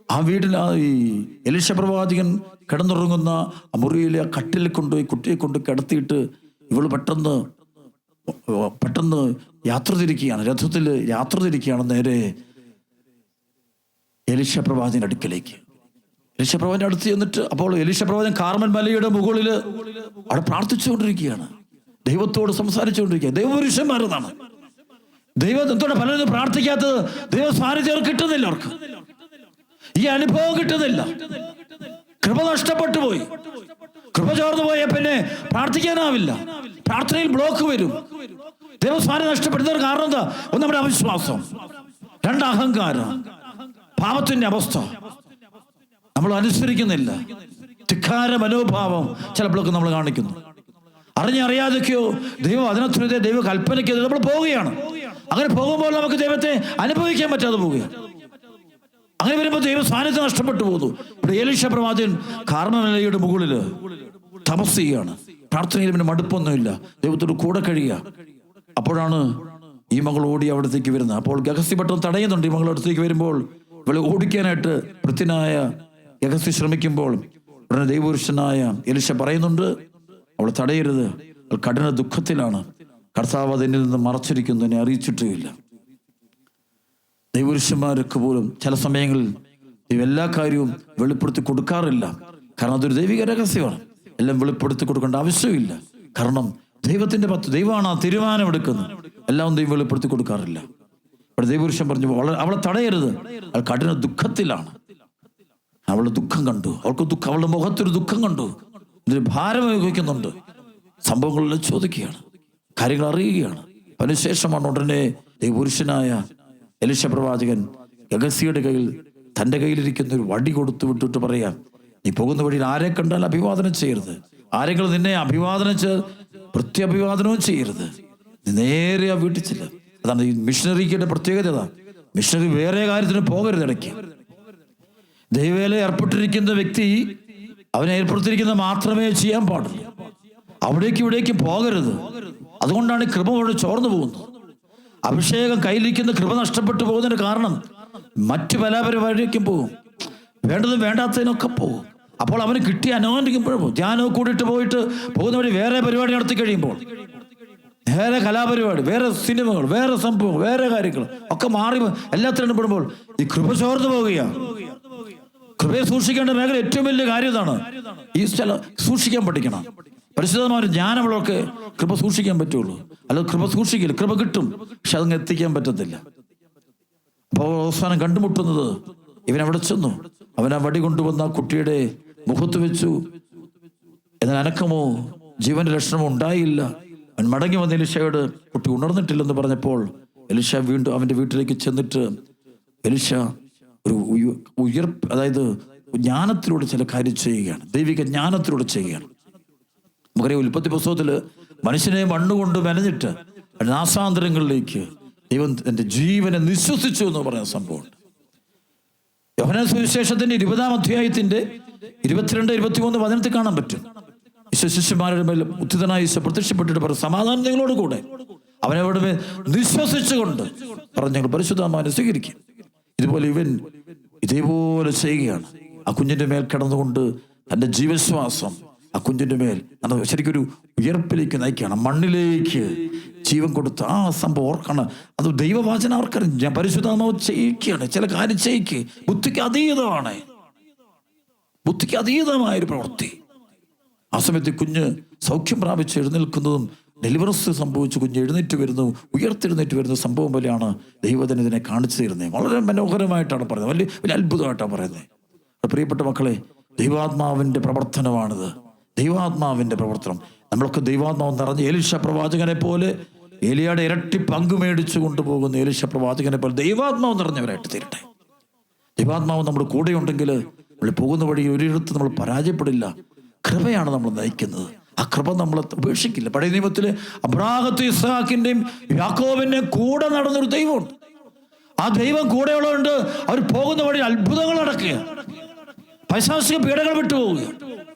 ആ വീടിന് ഈ എലീശ പ്രവാചകൻ കിടന്നുറങ്ങുന്ന ആ മുറിയിലെ ആ കട്ടിൽ കൊണ്ടുപോയി കുട്ടിയെ കൊണ്ട് കിടത്തിയിട്ട് ഇവള് പെട്ടെന്ന് യാത്ര തിരിക്കുകയാണ്. രഥത്തിൽ യാത്ര തിരിക്കുകയാണ് നേരെ എലീശ പ്രവാചകന്റെ അടുക്കലേക്ക്. എലീശ പ്രവാചകന്റെ അടുത്ത് ചെന്നിട്ട് അപ്പോൾ എലീശ പ്രവാചകൻ കാർമൽ മലയുടെ മുകളിൽ അവിടെ പ്രാർത്ഥിച്ചുകൊണ്ടിരിക്കുകയാണ്, ദൈവത്തോട് സംസാരിച്ചുകൊണ്ടിരിക്കുക. ദൈവപുരുഷന്മാരെന്നാണ്. ദൈവത്തോടെ പലരും പ്രാർത്ഥിക്കാത്തത് ദൈവ സാന്നിധ്യം കിട്ടുന്നില്ല. അവർക്ക് ഈ അനുഭവം കിട്ടുന്നില്ല. കൃപ നഷ്ടപ്പെട്ടു പോയി. കൃപ ചോർന്നു പോയ പിന്നെ പ്രാർത്ഥിക്കാനാവില്ല. പ്രാർത്ഥനയിൽ ബ്ലോക്ക് വരും. ദൈവ സാന്നിധ്യം നഷ്ടപ്പെടുന്നതിന് കാരണം എന്താ? ഒന്ന്, നമ്മുടെ അവിശ്വാസം. 2, അഹങ്കാരം. പാപത്തിന്റെ അവസ്ഥ നമ്മൾ അനുസരിക്കുന്നില്ല. ധിക്കാര മനോഭാവം ചിലപ്പോഴൊക്കെ നമ്മൾ കാണിക്കുന്നു. അറിയാതൊക്കെയോ ദൈവം അതിനകത്ത് ദൈവ കൽപ്പനയ്ക്ക് നമ്മൾ പോവുകയാണ്. അങ്ങനെ പോകുമ്പോൾ നമുക്ക് ദൈവത്തെ അനുഭവിക്കാൻ പറ്റാതെ പോവുകയാണ്. അങ്ങനെ വരുമ്പോൾ ദൈവ സാന്നിധ്യം നഷ്ടപ്പെട്ടു പോകുന്നു. ഇവിടെ എലീശ പ്രവാചകൻ കാർമൽ മലയുടെ മുകളില് തപസ് ചെയ്യുകയാണ്, പ്രാർത്ഥനയിൽ പിന്നെ മടുപ്പൊന്നുമില്ല, ദൈവത്തോട് കൂടെ കഴിയുക. അപ്പോഴാണ് ഈ മകൾ ഓടി അവിടത്തേക്ക് വരുന്നത്. അപ്പോൾ ഗഹസി പെട്ടെന്ന് തടയുന്നുണ്ട്. ഈ മകൾ അടുത്തേക്ക് വരുമ്പോൾ ഇവളെ ഓടിക്കാനായിട്ട് വൃത്തിനായ ഗഹസി ശ്രമിക്കുമ്പോൾ ഉടനെ ദൈവപുരുഷനായ എലീശ പറയുന്നുണ്ട്, അവൾ തടയരുത്, അവൾ കഠിന ദുഃഖത്തിലാണ്, കർത്താവ് അതിൽ നിന്ന് മറച്ചിരിക്കുന്നു, എന്നെ അറിയിച്ചിട്ടുമില്ല. ദൈവപുരുഷന്മാർക്ക് പോലും ചില സമയങ്ങളിൽ എല്ലാ കാര്യവും വെളിപ്പെടുത്തി കൊടുക്കാറില്ല. കാരണം അതൊരു ദൈവിക രഹസ്യമാണ്. എല്ലാം വെളിപ്പെടുത്തി കൊടുക്കേണ്ട ആവശ്യമില്ല. കാരണം ദൈവമാണ് ആ തീരുമാനമെടുക്കുന്നത്. എല്ലാം ദൈവം വെളിപ്പെടുത്തി കൊടുക്കാറില്ല. ഇവിടെ ദൈവപുരുഷൻ പറഞ്ഞു, അവളെ തടയരുത്, അവൾ കഠിന ദുഃഖത്തിലാണ്. അവളുടെ ദുഃഖം കണ്ടു, അവളുടെ മുഖത്തൊരു ദുഃഖം കണ്ടു, ഇതിന് ഭാരം അനുഭവിക്കുന്നുണ്ട്. സംഭവങ്ങളിൽ ചോദിക്കുകയാണ്, കാര്യങ്ങൾ അറിയുകയാണ്. അതിനുശേഷമാണ് ഉടനെ ദൈവപുരുഷനായ എലീശ പ്രവാചകൻ ഗഹസിയുടെ കയ്യിൽ തൻ്റെ കയ്യിലിരിക്കുന്ന ഒരു വടി കൊടുത്തു വിട്ടിട്ട് പറയാം, നീ പോകുന്ന വഴിയിൽ ആരെ കണ്ടാൽ അഭിവാദനം ചെയ്യരുത്, ആരെങ്കിലും നിന്നെ അഭിവാദനം പ്രത്യഭിവാദനവും ചെയ്യരുത്, നീ നേരെ ആ വീട്ടിൽ ചെല്ലുക. അതാണ് ഈ മിഷണറിയുടെ പ്രത്യേകത. മിഷണറി വേറെ കാര്യത്തിന് പോകരുത്. ഇടയ്ക്ക് ദൈവവേല ഏർപ്പെട്ടിരിക്കുന്ന വ്യക്തി അവനെ ഏർപ്പെടുത്തിയിരിക്കുന്ന മാത്രമേ ചെയ്യാൻ പാടുള്ളൂ. ഇവിടേക്ക് പോകരുത്. അതുകൊണ്ടാണ് ഈ കൃപ അവിടെ ചോർന്നു പോകുന്നത്. അഭിഷേകം കയ്യിലിരിക്കുന്ന കൃപ നഷ്ടപ്പെട്ടു പോകുന്നതിന് കാരണം മറ്റു പല പരിപാടിക്കും പോകും, വേണ്ടതും വേണ്ടാത്തതിനൊക്കെ പോകും. അപ്പോൾ അവന് കിട്ടിയ അനോന്തിക്കുമ്പോഴും ധ്യാനവും കൂടിയിട്ട് പോകുന്ന വഴി വേറെ പരിപാടി നടത്തി കഴിയുമ്പോൾ വേറെ കലാപരിപാടി, വേറെ സിനിമകൾ, വേറെ സംഭവം, വേറെ കാര്യങ്ങൾ ഒക്കെ മാറി എല്ലാത്തിനും പെടുമ്പോൾ ഈ കൃപ ചോർന്നു പോവുകയാണ്. കൃപയെ സൂക്ഷിക്കേണ്ട മേഖല ഏറ്റവും വലിയ കാര്യം ഇതാണ്. ഈ സൂക്ഷിക്കാൻ പഠിക്കണം. പരിശുദ്ധമായ ജ്ഞാനമുള്ളവർക്ക് കൃപ സൂക്ഷിക്കാൻ പറ്റുള്ളൂ. അല്ലാതെ കൃപ സൂക്ഷിക്കില്ല, കൃപ കിട്ടും, പക്ഷെ അതങ്ങ് എത്തിക്കാൻ പറ്റത്തില്ല. അപ്പോൾ അവസാനം കണ്ടുമുട്ടുന്നത് ഇവൻ അവിടെ ചെന്നു, അവൻ ആ വടി കൊണ്ടുവന്ന ആ കുട്ടിയുടെ മുഖത്ത് വെച്ചു. എന്നാൽ അനക്കമോ ജീവന്റെ ലക്ഷണമോ ഉണ്ടായില്ല. അവൻ മടങ്ങി വന്ന എലീശയോട് കുട്ടി ഉണർന്നിട്ടില്ലെന്ന് പറഞ്ഞപ്പോൾ എലീശ വീണ്ടും അവന്റെ വീട്ടിലേക്ക് ചെന്നിട്ട് എലീശ ഒരു അതായത് ജ്ഞാനത്തിലൂടെ ചില കാര്യം ചെയ്യുകയാണ്, ദൈവിക ജ്ഞാനത്തിലൂടെ ചെയ്യുകയാണ്. നമുക്കറിയാം, ഉൽപ്പത്തി പുസ്തകത്തില് മനുഷ്യനെ മണ്ണുകൊണ്ട് മെനഞ്ഞിട്ട് നാസാന്തരങ്ങളിലേക്ക് ദൈവം തന്റെ ജീവനെ നിശ്വസിച്ചു എന്ന് പറയുന്ന സംഭവമുണ്ട്. യോഹന്നാൻ സുവിശേഷത്തിന്റെ 20-ാം അധ്യായത്തിന്റെ 22, 23 വചനത്തിൽ കാണാൻ പറ്റും. ശിഷ്യന്മാരുടെ മേൽ ഉദ്ധിതനായ ഈശോ പ്രത്യക്ഷപ്പെട്ടിട്ട് പറഞ്ഞു, സമാധാനം നിങ്ങളോട് കൂടെ. അവനവിടെ മേൽ നിശ്വസിച്ചുകൊണ്ട് പറഞ്ഞു, ഞങ്ങൾ പരിശുദ്ധാത്മാവിനെ സ്വീകരിക്കും. ഇതുപോലെ ഇവൻ ഇതേപോലെ ചെയ്യുകയാണ്. ആ കുഞ്ഞിന്റെ മേൽ കിടന്നുകൊണ്ട് തന്റെ ജീവശ്വാസം ആ കുഞ്ഞിന്റെ മേൽ ശരിക്കൊരു ഉയർപ്പിലേക്ക് നയിക്കുകയാണ്. മണ്ണിലേക്ക് ജീവൻ കൊടുത്ത് ആ സംഭവം ഓർക്കണം. അത് ദൈവവാചന ഓർക്കണം. ഞാൻ പരിശുദ്ധാത്മാവ് ചെയ്യിക്കുകയാണ്, ചില കാര്യം ചെയ്യിക്കുക. ബുദ്ധിക്ക് അതീതമായൊരു പ്രവൃത്തി. ആ സമയത്ത് കുഞ്ഞ് സൗഖ്യം പ്രാപിച്ച് എഴുന്നേൽക്കുന്നതും ഡെലിവറൻസ് സംഭവിച്ച് കുഞ്ഞ് എഴുന്നേറ്റ് വരുന്നു, ഉയർത്തെഴുന്നേറ്റ് വരുന്ന സംഭവം പോലെയാണ് ദൈവത്തിന് ഇതിനെ കാണിച്ചു തരുന്നത്. വളരെ മനോഹരമായിട്ടാണ് പറയുന്നത്, വലിയ അത്ഭുതമായിട്ടാണ് പറയുന്നത്. പ്രിയപ്പെട്ട മക്കളെ, ദൈവാത്മാവിന്റെ പ്രവർത്തനമാണിത്. ദൈവാത്മാവിന്റെ പ്രവർത്തനം. നമ്മളൊക്കെ ദൈവാത്മാവ് നിറഞ്ഞ് എലീശ പ്രവാചകനെ പോലെ, ഏലിയാടെ ഇരട്ടി പങ്ക് മേടിച്ചു കൊണ്ടുപോകുന്ന എലീശ പ്രവാചകനെ പോലെ ദൈവാത്മാവ് നിറഞ്ഞവരായിട്ട് തീരട്ടെ. ദൈവാത്മാവ് നമ്മുടെ കൂടെ ഉണ്ടെങ്കിൽ നമ്മൾ പോകുന്ന വഴി ഒരിടത്ത് നമ്മൾ പരാജയപ്പെടില്ല. കൃപയാണ് നമ്മൾ നയിക്കുന്നത്. ആ കൃപ നമ്മളെ ഉപേക്ഷിക്കില്ല. പഴയ നിയമത്തില് അബ്രാഹത്തും ഇസ്ഹാക്കിന്റെയും യാക്കോബിന്റെയും കൂടെ നടന്നൊരു ദൈവമുണ്ട്. ആ ദൈവം കൂടെയുള്ളതുകൊണ്ട് അവർ പോകുന്ന വഴി അത്ഭുതങ്ങൾ നടക്കുക, പൈശാചിക പീഡകൾ വിട്ടുപോവുക,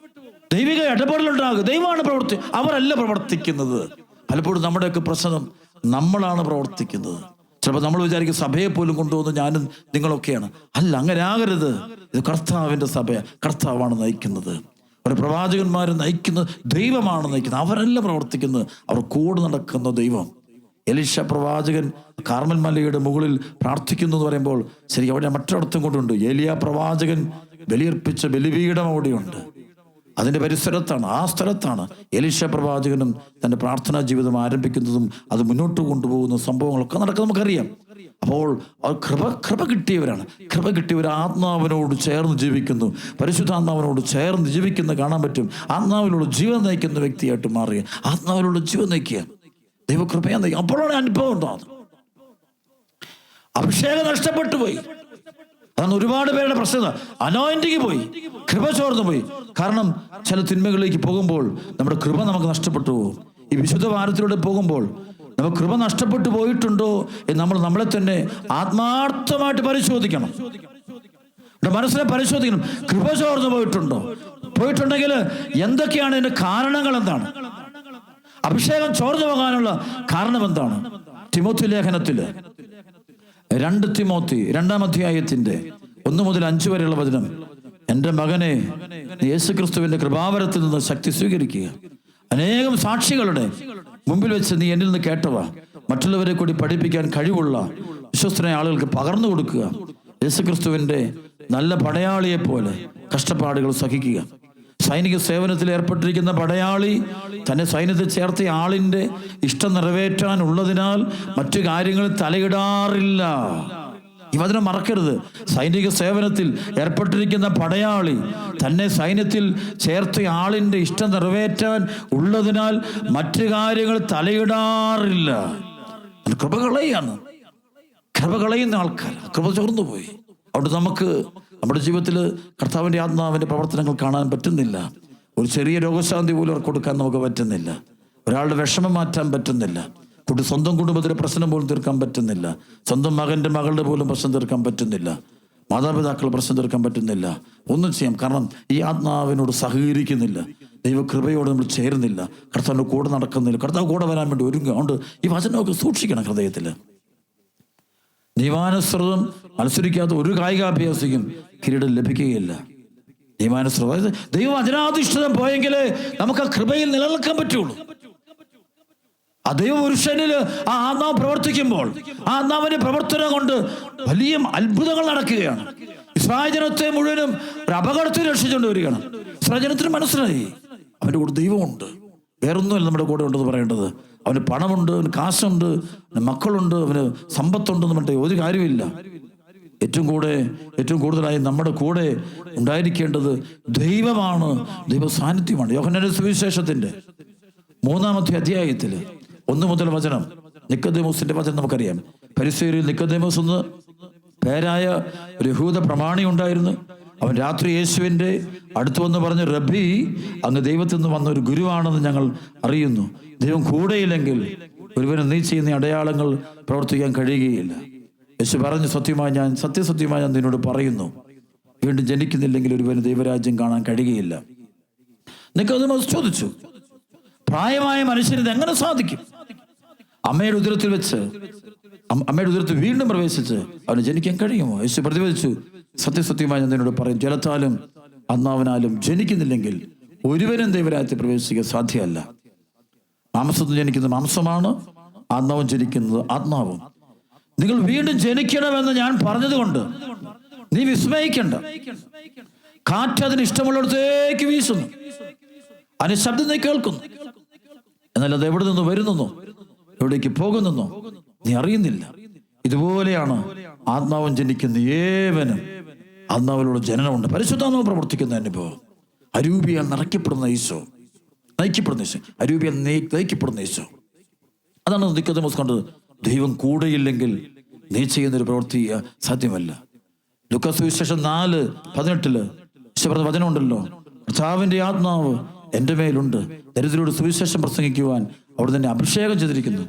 ദൈവിക ഇടപെടലുണ്ടാകുക. ദൈവമാണ് അവരല്ല പ്രവർത്തിക്കുന്നത്. പലപ്പോഴും നമ്മുടെയൊക്കെ പ്രശ്നം നമ്മളാണ് പ്രവർത്തിക്കുന്നത്. ചിലപ്പോൾ നമ്മൾ വിചാരിക്കും സഭയെ പോലും കൊണ്ടുവന്ന് ഞാനും നിങ്ങളൊക്കെയാണ്. അല്ല, അങ്ങനെ ആകരുത്. ഇത് കർത്താവിന്റെ സഭ, കർത്താവാണ് നയിക്കുന്നത്. ഒരു പ്രവാചകന്മാർ നയിക്കുന്നത് ദൈവമാണ് നയിക്കുന്നത്. അവരല്ല പ്രവർത്തിക്കുന്നത്, അവർ കൂടെ നടക്കുന്ന ദൈവം. എലീശ പ്രവാചകൻ കാർമൽ മലയുടെ മുകളിൽ പ്രാർത്ഥിക്കുന്നു എന്ന് പറയുമ്പോൾ ശരി, അവിടെ മറ്റൊരർത്ഥം കൊണ്ടുണ്ട്. ഏലിയ പ്രവാചകൻ ബലിയർപ്പിച്ച ബലിപീഠം അവിടെയുണ്ട്. അതിന്റെ പരിസരത്താണ്, ആ സ്ഥലത്താണ് എലീശ പ്രവാചകനും തന്റെ പ്രാർത്ഥനാ ജീവിതം ആരംഭിക്കുന്നതും അത് മുന്നോട്ട് കൊണ്ടുപോകുന്ന സംഭവങ്ങളൊക്കെ നടക്കുക നമുക്കറിയാം. അപ്പോൾ കൃപ കിട്ടിയവരാണ്. കൃപ കിട്ടിയവർ ആത്മാവിനോട് ചേർന്ന് ജീവിക്കുന്നു, പരിശുദ്ധാത്മാവിനോട് ചേർന്ന് ജീവിക്കുന്ന കാണാൻ പറ്റും. ആത്മാവിലുള്ള ജീവൻ നയിക്കുന്ന വ്യക്തിയായിട്ട് മാറുക, ആത്മാവിലുള്ള ജീവൻ നയിക്കുക, ദൈവകൃപയാ നയിക്കുക. അപ്പോഴാണ് അനുഭവം ഉണ്ടാകുന്നത്. അഭിഷേകം നഷ്ടപ്പെട്ടു പോയി. അതാണ് ഒരുപാട് പേരുടെ പ്രശ്നത. അനോയിന്റിങ് പോയി, കൃപ ചോർന്നു പോയി. കാരണം ചില തിന്മകളിലേക്ക് പോകുമ്പോൾ നമ്മുടെ കൃപ നമുക്ക് നഷ്ടപ്പെട്ടു പോകും. ഈ വിശുദ്ധ വാരത്തിലൂടെ പോകുമ്പോൾ നമുക്ക് കൃപ നഷ്ടപ്പെട്ടു പോയിട്ടുണ്ടോ എന്ന് നമ്മൾ നമ്മളെ തന്നെ ആത്മാർത്ഥമായിട്ട് പരിശോധിക്കണം. നമ്മുടെ മനസ്സിനെ പരിശോധിക്കണം. കൃപ ചോർന്നു പോയിട്ടുണ്ടോ? പോയിട്ടുണ്ടെങ്കിൽ എന്തൊക്കെയാണ് ഇതിന്റെ കാരണങ്ങൾ? എന്താണ് അഭിഷേകം ചോർന്നു പോകാനുള്ള കാരണം? എന്താണ്? തിമോത്തി ലേഖനത്തില് 2 തിമോത്തി 2-ാം അധ്യായത്തിന്റെ 1 മുതൽ 5 വരെയുള്ള വചനം, എൻ്റെ മകനെ, യേശുക്രിസ്തുവിന്റെ കൃപാവരത്തിൽ നിന്ന് ശക്തി സ്വീകരിക്കുക. അനേകം സാക്ഷികളുടെ മുമ്പിൽ വെച്ച് നീ എന്നിൽ നിന്ന് കേട്ടവ മറ്റുള്ളവരെ കൂടി പഠിപ്പിക്കാൻ കഴിവുള്ള വിശ്വസ്തനായ ആളുകൾക്ക് പകർന്നു കൊടുക്കുക. യേശുക്രിസ്തുവിന്റെ നല്ല പടയാളിയെ പോലെ കഷ്ടപ്പാടുകൾ സഹിക്കുക. സൈനിക സേവനത്തിൽ ഏർപ്പെട്ടിരിക്കുന്ന പടയാളി തന്നെ സൈന്യത്തിൽ ചേർത്ത ആളിന്റെ ഇഷ്ടം നിറവേറ്റാനുള്ളതിനാൽ മറ്റു കാര്യങ്ങളിൽ തലയിടാറില്ല. ഈ വചനം മറക്കരുത്. സൈനിക സേവനത്തിൽ ഏർപ്പെട്ടിരിക്കുന്ന പടയാളി തന്നെ സൈന്യത്തിൽ ചേർത്ത ആളിന്റെ ഇഷ്ടം നിറവേറ്റാൻ ഉള്ളതിനാൽ മറ്റു കാര്യങ്ങൾ തലയിടാറില്ല. കൃപ കളയാണ്. കൃപ കളയുന്ന ആൾക്കാർ കൃപ ചോർന്നു പോയി. അവിടെ നമുക്ക് നമ്മുടെ ജീവിതത്തിൽ കർത്താവിൻ്റെ ആത്മാവിൻ്റെ പ്രവർത്തനങ്ങൾ കാണാൻ പറ്റുന്നില്ല. ഒരു ചെറിയ രോഗശാന്തി പോലും അവർക്ക് കൊടുക്കാൻ നമുക്ക് പറ്റുന്നില്ല. ഒരാളുടെ വിഷമം മാറ്റാൻ പറ്റുന്നില്ല. സ്വന്തം കുടുംബത്തിലെ പ്രശ്നം പോലും തീർക്കാൻ പറ്റുന്നില്ല. സ്വന്തം മകൻ്റെ മകളുടെ പോലും പ്രശ്നം തീർക്കാൻ പറ്റുന്നില്ല. മാതാപിതാക്കളുടെ പ്രശ്നം തീർക്കാൻ പറ്റുന്നില്ല. ഒന്നും ചെയ്യാം. കാരണം ഈ ആത്മാവിനോട് സഹകരിക്കുന്നില്ല. ദൈവകൃപയോട് നമ്മൾ ചേരുന്നില്ല. കർത്താവിൻ്റെ കൂടെ നടക്കുന്നില്ല. കർത്താവ് കൂടെ വരാൻ വേണ്ടി ഒരുങ്ങുക. അതുകൊണ്ട് ഈ വചനമൊക്കെ സൂക്ഷിക്കണം ഹൃദയത്തിൽ. നിയമാനുസൃതം മത്സരിക്കാത്ത ഒരു കായികാഭ്യാസിക്കും കിരീടം ലഭിക്കുകയില്ല. നിയമാനുസൃതം, അതായത് ദൈവം വചനാധിഷ്ഠിതം പോയെങ്കിലേ നമുക്ക് ആ കൃപയിൽ നിലനിൽക്കാൻ പറ്റുള്ളൂ. ആ ദൈവപുരുഷനിൽ ആ ആത്മാവ് പ്രവർത്തിക്കുമ്പോൾ ആ ആത്മാവിന്റെ പ്രവർത്തനം കൊണ്ട് വലിയ അത്ഭുതങ്ങൾ നടക്കുകയാണ്. ഇസ്രായേൽ ജനത്തെ മുഴുവനും ഒരു അപകടത്തിൽ രക്ഷിച്ചുകൊണ്ട് വരികയാണ്. ഇസ്രായേൽ ജനത്തിന് മനസ്സിലായി അവൻ്റെ കൂടെ ദൈവമുണ്ട്, വേറൊന്നുമല്ല നമ്മുടെ കൂടെ ഉണ്ടെന്ന് പറയേണ്ടത്. അവന് പണമുണ്ട്, അവന് കാശുണ്ട്, അവന് മക്കളുണ്ട്, അവന് സമ്പത്തുണ്ടെന്ന് പറഞ്ഞിട്ട് ഒരു കാര്യമില്ല. ഏറ്റവും കൂടുതലായി നമ്മുടെ കൂടെ ഉണ്ടായിരിക്കേണ്ടത് ദൈവമാണ്, ദൈവ സാന്നിധ്യമാണ്. യോഹന്നാന്റെ സുവിശേഷത്തിന്റെ 3-ാമത്തെ അധ്യായത്തിൽ 1 മുതൽ വചനം, നിക്കോദെമോസിന്റെ വചനം നമുക്കറിയാം. ഫരിസേയരിൽ നിക്കോദെമോസ് എന്ന് പേരായ ഒരു യഹൂദ പ്രമാണി ഉണ്ടായിരുന്നു. അവൻ രാത്രി യേശുവിൻ്റെ അടുത്ത് വന്ന് പറഞ്ഞു, റബ്ബി, അങ്ങ് ദൈവത്തിൽ നിന്ന് വന്ന ഒരു ഗുരുവാണെന്ന് ഞങ്ങൾ അറിയുന്നു. ദൈവം കൂടെയില്ലെങ്കിൽ ഒരുവന് നീ ചെയ്യുന്ന അടയാളങ്ങൾ പ്രവർത്തിക്കാൻ കഴിയുകയില്ല. യേശു പറഞ്ഞു, സത്യമായി ഞാൻ നിന്നോട് പറയുന്നു, വീണ്ടും ജനിക്കുന്നില്ലെങ്കിൽ ഒരുവന് ദൈവരാജ്യം കാണാൻ കഴിയുകയില്ല. നിക്കോദെമോസ് ചോദിച്ചു, പ്രായമായ മനുഷ്യന് ഇത് എങ്ങനെ സാധിക്കും? അമ്മയുടെ ഉദരത്തിൽ വീണ്ടും പ്രവേശിച്ച് അവന് ജനിക്കാൻ കഴിയുമോ? യേശു പ്രതിവദിച്ചു, സത്യമായി ഞാൻ നിന്നോട് പറയും, ജലത്താലും ആത്മാവിനാലും ജനിക്കുന്നില്ലെങ്കിൽ ഒരുവനും ദൈവരാജ്യത്തിൽ പ്രവേശിക്കാൻ സാധ്യമല്ല. മാംസത്തിൽ ജനിക്കുന്നത് മാംസമാണ്, ആത്മാവും ജനിക്കുന്നത് ആത്മാവും. നിങ്ങൾ വീണ്ടും ജനിക്കണമെന്ന് ഞാൻ പറഞ്ഞതുകൊണ്ട് നീ വിസ്മയിക്കണ്ട. കാറ്റ് അതിന് ഇഷ്ടമുള്ളിടത്തേക്ക് വീശുന്നു, അതിന് ശബ്ദം നീ കേൾക്കുന്നു, എന്നാൽ അത് എവിടെ നിന്ന് വരുന്നെന്നോ എവിടേക്ക് പോകുന്നെന്നോ നീ അറിയുന്നില്ല. ഇതുപോലെയാണ് ആത്മാവും ജനിക്കുന്ന ഏവനും ആത്മാവിലുള്ള ജനനമുണ്ട്. പരിശുദ്ധാത്മാവ് പ്രവർത്തിക്കുന്ന അനുഭവം. അരൂപിയാൽ നയിക്കപ്പെടുന്ന ഈശോ, അരൂപിയാൽ നയിക്കപ്പെടുന്ന ഈശോ. അതാണ് നിക്കോദെമോസ് കണ്ടത്. ദൈവം കൂടെയില്ലെങ്കിൽ നീ ചെയ്യുന്നൊരു പ്രവൃത്തി സാധ്യമല്ല. ലൂക്കാ സുവിശേഷം 4:18 ഈശോ പറഞ്ഞ വചനമുണ്ടല്ലോ, കർത്താവിന്റെ ആത്മാവ് എൻ്റെ മേലുണ്ട്, ദരിദ്രരോട് സുവിശേഷം പ്രസംഗിക്കുവാൻ അവിടെ തന്നെ അഭിഷേകം ചെയ്തിരിക്കുന്നു.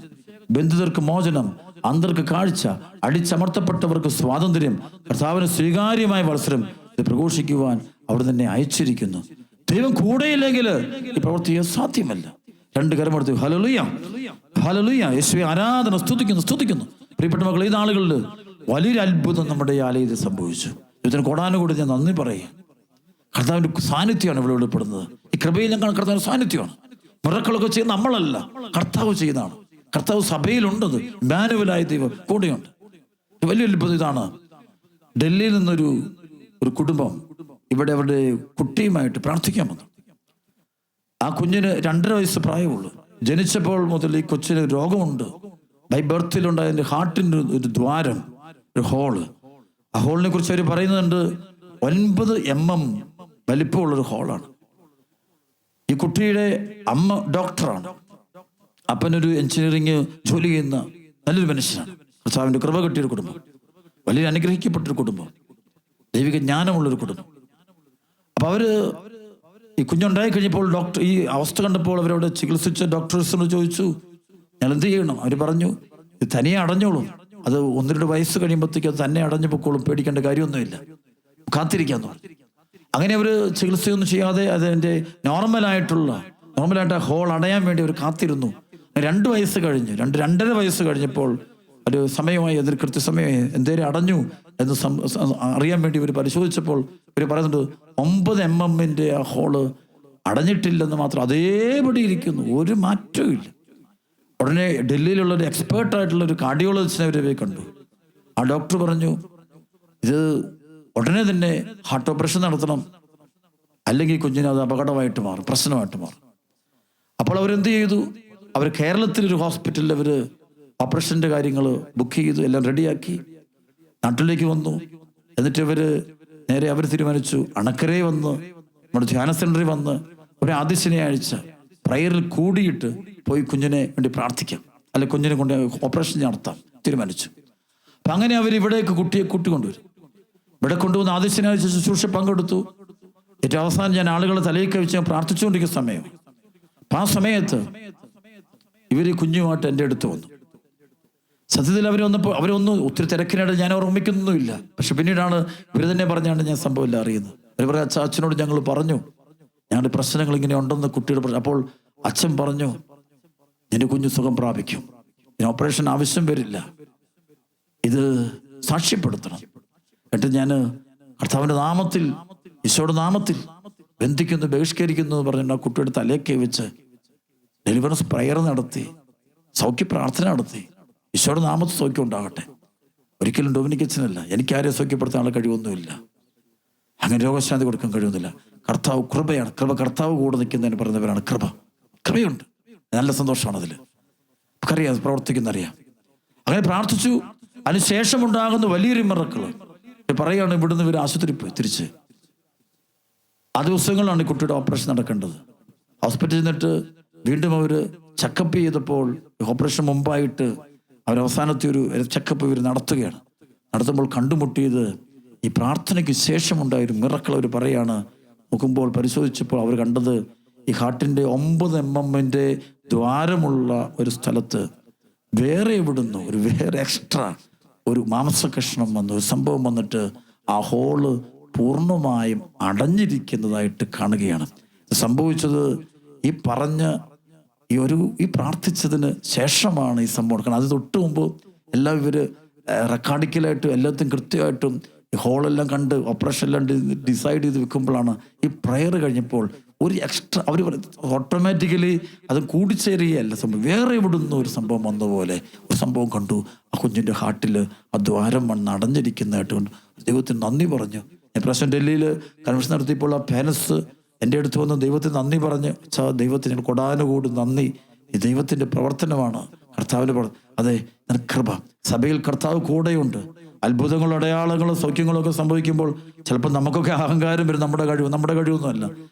ബന്ധിതർക്ക് മോചനം, അന്ധർക്ക് കാഴ്ച, അടിച്ചമർത്തപ്പെട്ടവർക്ക് സ്വാതന്ത്ര്യം, കർത്താവിന് സ്വീകാര്യമായ വത്സരം ഇത് പ്രഘോഷിക്കുവാൻ അവിടെ തന്നെ അയച്ചിരിക്കുന്നു. ദൈവം കൂടെയില്ലെങ്കിൽ ഈ പ്രവൃത്തി സാധ്യമല്ല. 2 കരമെടുത്ത് ഹല്ലേലൂയ, ഹല്ലേലൂയ, യേശുവേ ആരാധന, സ്തുതിക്കുന്നു. പ്രിയപ്പെട്ട മക്കളെ, ഈ നാളുകളിൽ വലിയൊരു അത്ഭുതം നമ്മുടെ ഈ ആലയത്തിൽ സംഭവിച്ചു. ഇതിന് കോടാനുകൂടി ഞാൻ നന്ദി പറയുക. കർത്താവിന്റെ സാന്നിധ്യമാണ് ഇവിടെ വെളിപ്പെടുന്നത്. ഈ കൃപയിൽ കർത്താവിന്റെ സാന്നിധ്യമാണ്. മിറക്കിളൊക്കെ ചെയ്യുന്ന നമ്മളല്ല, കർത്താവ് ചെയ്യുന്നതാണ്. കർത്താവ് സഭയിലുണ്ടത്. ഇമ്മാനുവലായ ദൈവം കൂടെയുണ്ട്. വലിയ അത്ഭുതം ഇതാണ്. ഡൽഹിയിൽ നിന്നൊരു കുടുംബം ഇവിടെ അവരുടെ കുട്ടിയുമായിട്ട് പ്രാർത്ഥിക്കാൻ വന്നു. ആ കുഞ്ഞിന് 2.5 വയസ്സ് പ്രായമുള്ളൂ. ജനിച്ചപ്പോൾ മുതൽ ഈ കൊച്ചിന് രോഗമുണ്ട്. ബൈ ബർത്തിലുണ്ടായ ഹാർട്ടിൻ്റെ ഒരു ദ്വാരം, ഒരു ഹോള്. ആ ഹോളിനെ കുറിച്ച് അവർ പറയുന്നുണ്ട്, 9 mm വലിപ്പമുള്ളൊരു ഹോളാണ്. ഈ കുട്ടിയുടെ അമ്മ ഡോക്ടറാണ്, അപ്പനൊരു എഞ്ചിനീയറിങ് ജോലി ചെയ്യുന്ന നല്ലൊരു മനുഷ്യനാണ്. കർത്താവിന്റെ കൃപ കിട്ടിയൊരു കുടുംബം, വലിയ അനുഗ്രഹിക്കപ്പെട്ടൊരു കുടുംബം, ദൈവിക ജ്ഞാനമുള്ളൊരു കുടുംബം. അപ്പൊ ഈ കുഞ്ഞുണ്ടായി കഴിഞ്ഞപ്പോൾ ഈ അവസ്ഥ കണ്ടപ്പോൾ അവരവിടെ ചികിത്സിച്ച ഡോക്ടേഴ്സിനോട് ചോദിച്ചു, ഞാൻ എന്ത് ചെയ്യണം? അവർ പറഞ്ഞു, ഇത് തനിയെ അടഞ്ഞോളും, അത് 1-2 വയസ്സ് കഴിയുമ്പോഴത്തേക്ക് അത് തന്നെ അടഞ്ഞു പൊക്കോളും, പേടിക്കേണ്ട കാര്യമൊന്നുമില്ല, കാത്തിരിക്കാന്ന് പറഞ്ഞു. അങ്ങനെ അവർ ചികിത്സയൊന്നും ചെയ്യാതെ അതിൻ്റെ നോർമലായിട്ട് ആ ഹോൾ അടയാൻ വേണ്ടി അവർ കാത്തിരുന്നു. 2 വയസ്സ് കഴിഞ്ഞ് 2.5 വയസ്സ് കഴിഞ്ഞപ്പോൾ ഒരു സമയമായി, അതിൽ കൃത്യസമയമായി എന്തേലും അടഞ്ഞു എന്ന് അറിയാൻ വേണ്ടി ഇവർ പരിശോധിച്ചപ്പോൾ ഇവർ പറയുന്നുണ്ട് 9 mm ആ ഹോള് അടഞ്ഞിട്ടില്ലെന്ന് മാത്രം, അതേപടി ഇരിക്കുന്നു, ഒരു മാറ്റവും ഇല്ല. ഉടനെ ഡൽഹിയിലുള്ള ഒരു എക്സ്പേർട്ടായിട്ടുള്ള ഒരു കാർഡിയോളജിസ്റ്റിനെ അവർ പോയി കണ്ടു. ആ ഡോക്ടർ പറഞ്ഞു, ഇത് ഉടനെ തന്നെ ഹാർട്ട് ഓപ്പറേഷൻ നടത്തണം, അല്ലെങ്കിൽ കുഞ്ഞിന് അത് അപകടമായിട്ട് മാറും, പ്രശ്നമായിട്ട് മാറും. അപ്പോൾ അവരെന്ത് ചെയ്തു? അവർ കേരളത്തിലൊരു ഹോസ്പിറ്റലിൽ അവർ ഓപ്പറേഷൻ്റെ കാര്യങ്ങൾ ബുക്ക് ചെയ്തു, എല്ലാം റെഡിയാക്കി നാട്ടിലേക്ക് വന്നു. എന്നിട്ട് നേരെ അവർ തീരുമാനിച്ചു അണക്കരയിൽ വന്ന് നമ്മുടെ ധ്യാന സെന്ററിൽ വന്ന് ഒരു ആദ്യ ശനിയാഴ്ച പ്രയറിൽ കൂടിയിട്ട് പോയി കുഞ്ഞിനെ വേണ്ടി പ്രാർത്ഥിക്കാം, അല്ലെ കുഞ്ഞിനെ കൊണ്ട് ഓപ്പറേഷൻ നടത്താം തീരുമാനിച്ചു. അപ്പം അങ്ങനെ അവർ ഇവിടേക്ക് കുട്ടിയെ കൂട്ടിക്കൊണ്ടുവരും. ഇവിടെ കൊണ്ടുവന്ന് ആദ്യ ശനിയാഴ്ച ശുശ്രൂഷ പങ്കെടുത്തു. ഏറ്റവും അവസാനം ഞാൻ ആളുകളെ തലയിൽ കഴിച്ച് ഞാൻ പ്രാർത്ഥിച്ചുകൊണ്ടിരിക്കുന്ന സമയം, അപ്പം ആ സമയത്ത് ഇവർ കുഞ്ഞുമായിട്ട് എൻ്റെ അടുത്ത് വന്നു. സത്യത്തിൽ അവരൊന്നും ഒത്തിരി തിരക്കിനായിട്ട് ഞാൻ ഓർമ്മിക്കുന്നൊന്നുമില്ല. പക്ഷെ പിന്നീടാണ് ഇവർ തന്നെ പറഞ്ഞാണ് ഞാൻ സംഭവമില്ല അറിയുന്നത്. അവർ പറയാം, അച്ഛനോട് ഞങ്ങൾ പറഞ്ഞു ഞങ്ങളുടെ പ്രശ്നങ്ങൾ ഇങ്ങനെ ഉണ്ടെന്ന് കുട്ടിയുടെ പ്രശ്നം. അപ്പോൾ അച്ഛൻ പറഞ്ഞു, നിന്റെ കുഞ്ഞ് സുഖം പ്രാപിക്കും, ഇതിന് ഓപ്പറേഷൻ ആവശ്യം വരില്ല, ഇത് സാക്ഷ്യപ്പെടുത്തണം. എന്നിട്ട് ഞാൻ കർത്താവിൻ്റെ നാമത്തിൽ, ഈശോയുടെ നാമത്തിൽ ബന്ധിക്കുന്നു, ബഹിഷ്കരിക്കുന്നു എന്ന് പറഞ്ഞിട്ട് ആ കുട്ടിയുടെ തലയൊക്കെ വെച്ച് ഡെലിവറൻസ് പ്രയർ നടത്തി, സൗഖ്യ പ്രാർത്ഥന നടത്തി. ഈശോയുടെ നാമത്തിൽ സൗഖ്യം ഉണ്ടാകട്ടെ. ഒരിക്കലും ഡൊമിനിക്കച്ചനല്ല, എനിക്കാരെയും സൗഖ്യപ്പെടുത്താനുള്ള കഴിവൊന്നുമില്ല, അങ്ങനെ രോഗശാന്തി കൊടുക്കാൻ കഴിയുന്നില്ല. കർത്താവ് കൃപയാണ്. കർത്താവ് കൂടെ നിൽക്കുന്നതിന് പറയുന്നവരാണ് കൃപയുണ്ട്. നല്ല സന്തോഷമാണ് അതിൽ. അറിയാം, പ്രവർത്തിക്കുന്നറിയാം. അങ്ങനെ പ്രാർത്ഥിച്ചു. അതിനുശേഷം ഉണ്ടാകുന്ന വലിയൊരു മിറക്കിൾ പറയുകയാണ്. ഇവിടുന്ന് ഇവർ ആശുപത്രി പോയി തിരിച്ച് ആ ദിവസങ്ങളിലാണ് ഈ കുട്ടിയുടെ ഓപ്പറേഷൻ നടക്കേണ്ടത്. ഹോസ്പിറ്റലിൽ നിന്നിട്ട് വീണ്ടും അവർ ചെക്കപ്പ് ചെയ്തപ്പോൾ, ഓപ്പറേഷൻ മുമ്പായിട്ട് അവരവസാനത്തെ ഒരു ചെക്കപ്പ് ഇവർ നടത്തുമ്പോൾ കണ്ടുമുട്ടിയത് ഈ പ്രാർത്ഥനയ്ക്ക് ശേഷമുണ്ടായൊരു മിറക്കിൾ. അവർ പറയാണ്, നോക്കുമ്പോൾ പരിശോധിച്ചപ്പോൾ അവർ കണ്ടത് ഈ ഹാർട്ടിൻ്റെ 9 mm ദ്വാരമുള്ള ഒരു സ്ഥലത്ത് വേറെ എക്സ്ട്രാ ഒരു മാംസകഷ്ണം വന്നു, ഒരു സംഭവം വന്നിട്ട് ആ ഹോള് പൂർണ്ണമായും അടഞ്ഞിരിക്കുന്നതായിട്ട് കാണുകയാണ്. സംഭവിച്ചത് ഈ പ്രാർത്ഥിച്ചതിന് ശേഷമാണ് ഈ സംഭവം നടക്കുന്നത്. അത് തൊട്ട് മുമ്പ് എല്ലാം ഇവർ റെക്കോർഡിക്കലായിട്ടും എല്ലാത്തും കൃത്യമായിട്ടും ഈ ഹോളെല്ലാം കണ്ട് ഓപ്പറേഷൻ എല്ലാം ഡിസൈഡ് ചെയ്ത് വെക്കുമ്പോഴാണ് ഈ പ്രയർ കഴിഞ്ഞപ്പോൾ ഒരു എക്സ്ട്രാ അവർ ഓട്ടോമാറ്റിക്കലി അത് കൂടിച്ചേരുകയല്ല സംഭവം, വേറെ ഇവിടുന്ന് ഒരു സംഭവം വന്ന പോലെ ഒരു സംഭവം കണ്ടു. ആ കുഞ്ഞിൻ്റെ ഹാർട്ടിൽ ആ ദ്വാരം അടഞ്ഞിരിക്കുന്നതായിട്ട് കൊണ്ട് ദൈവത്തിന് നന്ദി പറഞ്ഞു. ഞാൻ പ്രാവശ്യം ഡൽഹിയിൽ കൺവെൻഷൻ നടത്തിയപ്പോൾ ആ പാരൻസ് എൻ്റെ അടുത്ത് വന്ന് ദൈവത്തിന് നന്ദി പറഞ്ഞ്, ദൈവത്തിന് കൊടാനുകൂടി നന്ദി, ഈ ദൈവത്തിൻ്റെ പ്രവർത്തനമാണ്, കർത്താവിൻ്റെ അതെ കൃപ. സഭയിൽ കർത്താവ് കൂടെയുണ്ട്. അത്ഭുതങ്ങളും അടയാളങ്ങളും സൗഖ്യങ്ങളും ഒക്കെ സംഭവിക്കുമ്പോൾ ചിലപ്പോൾ നമുക്കൊക്കെ അഹങ്കാരം വരും. നമ്മുടെ കഴിവൊന്നുമല്ല,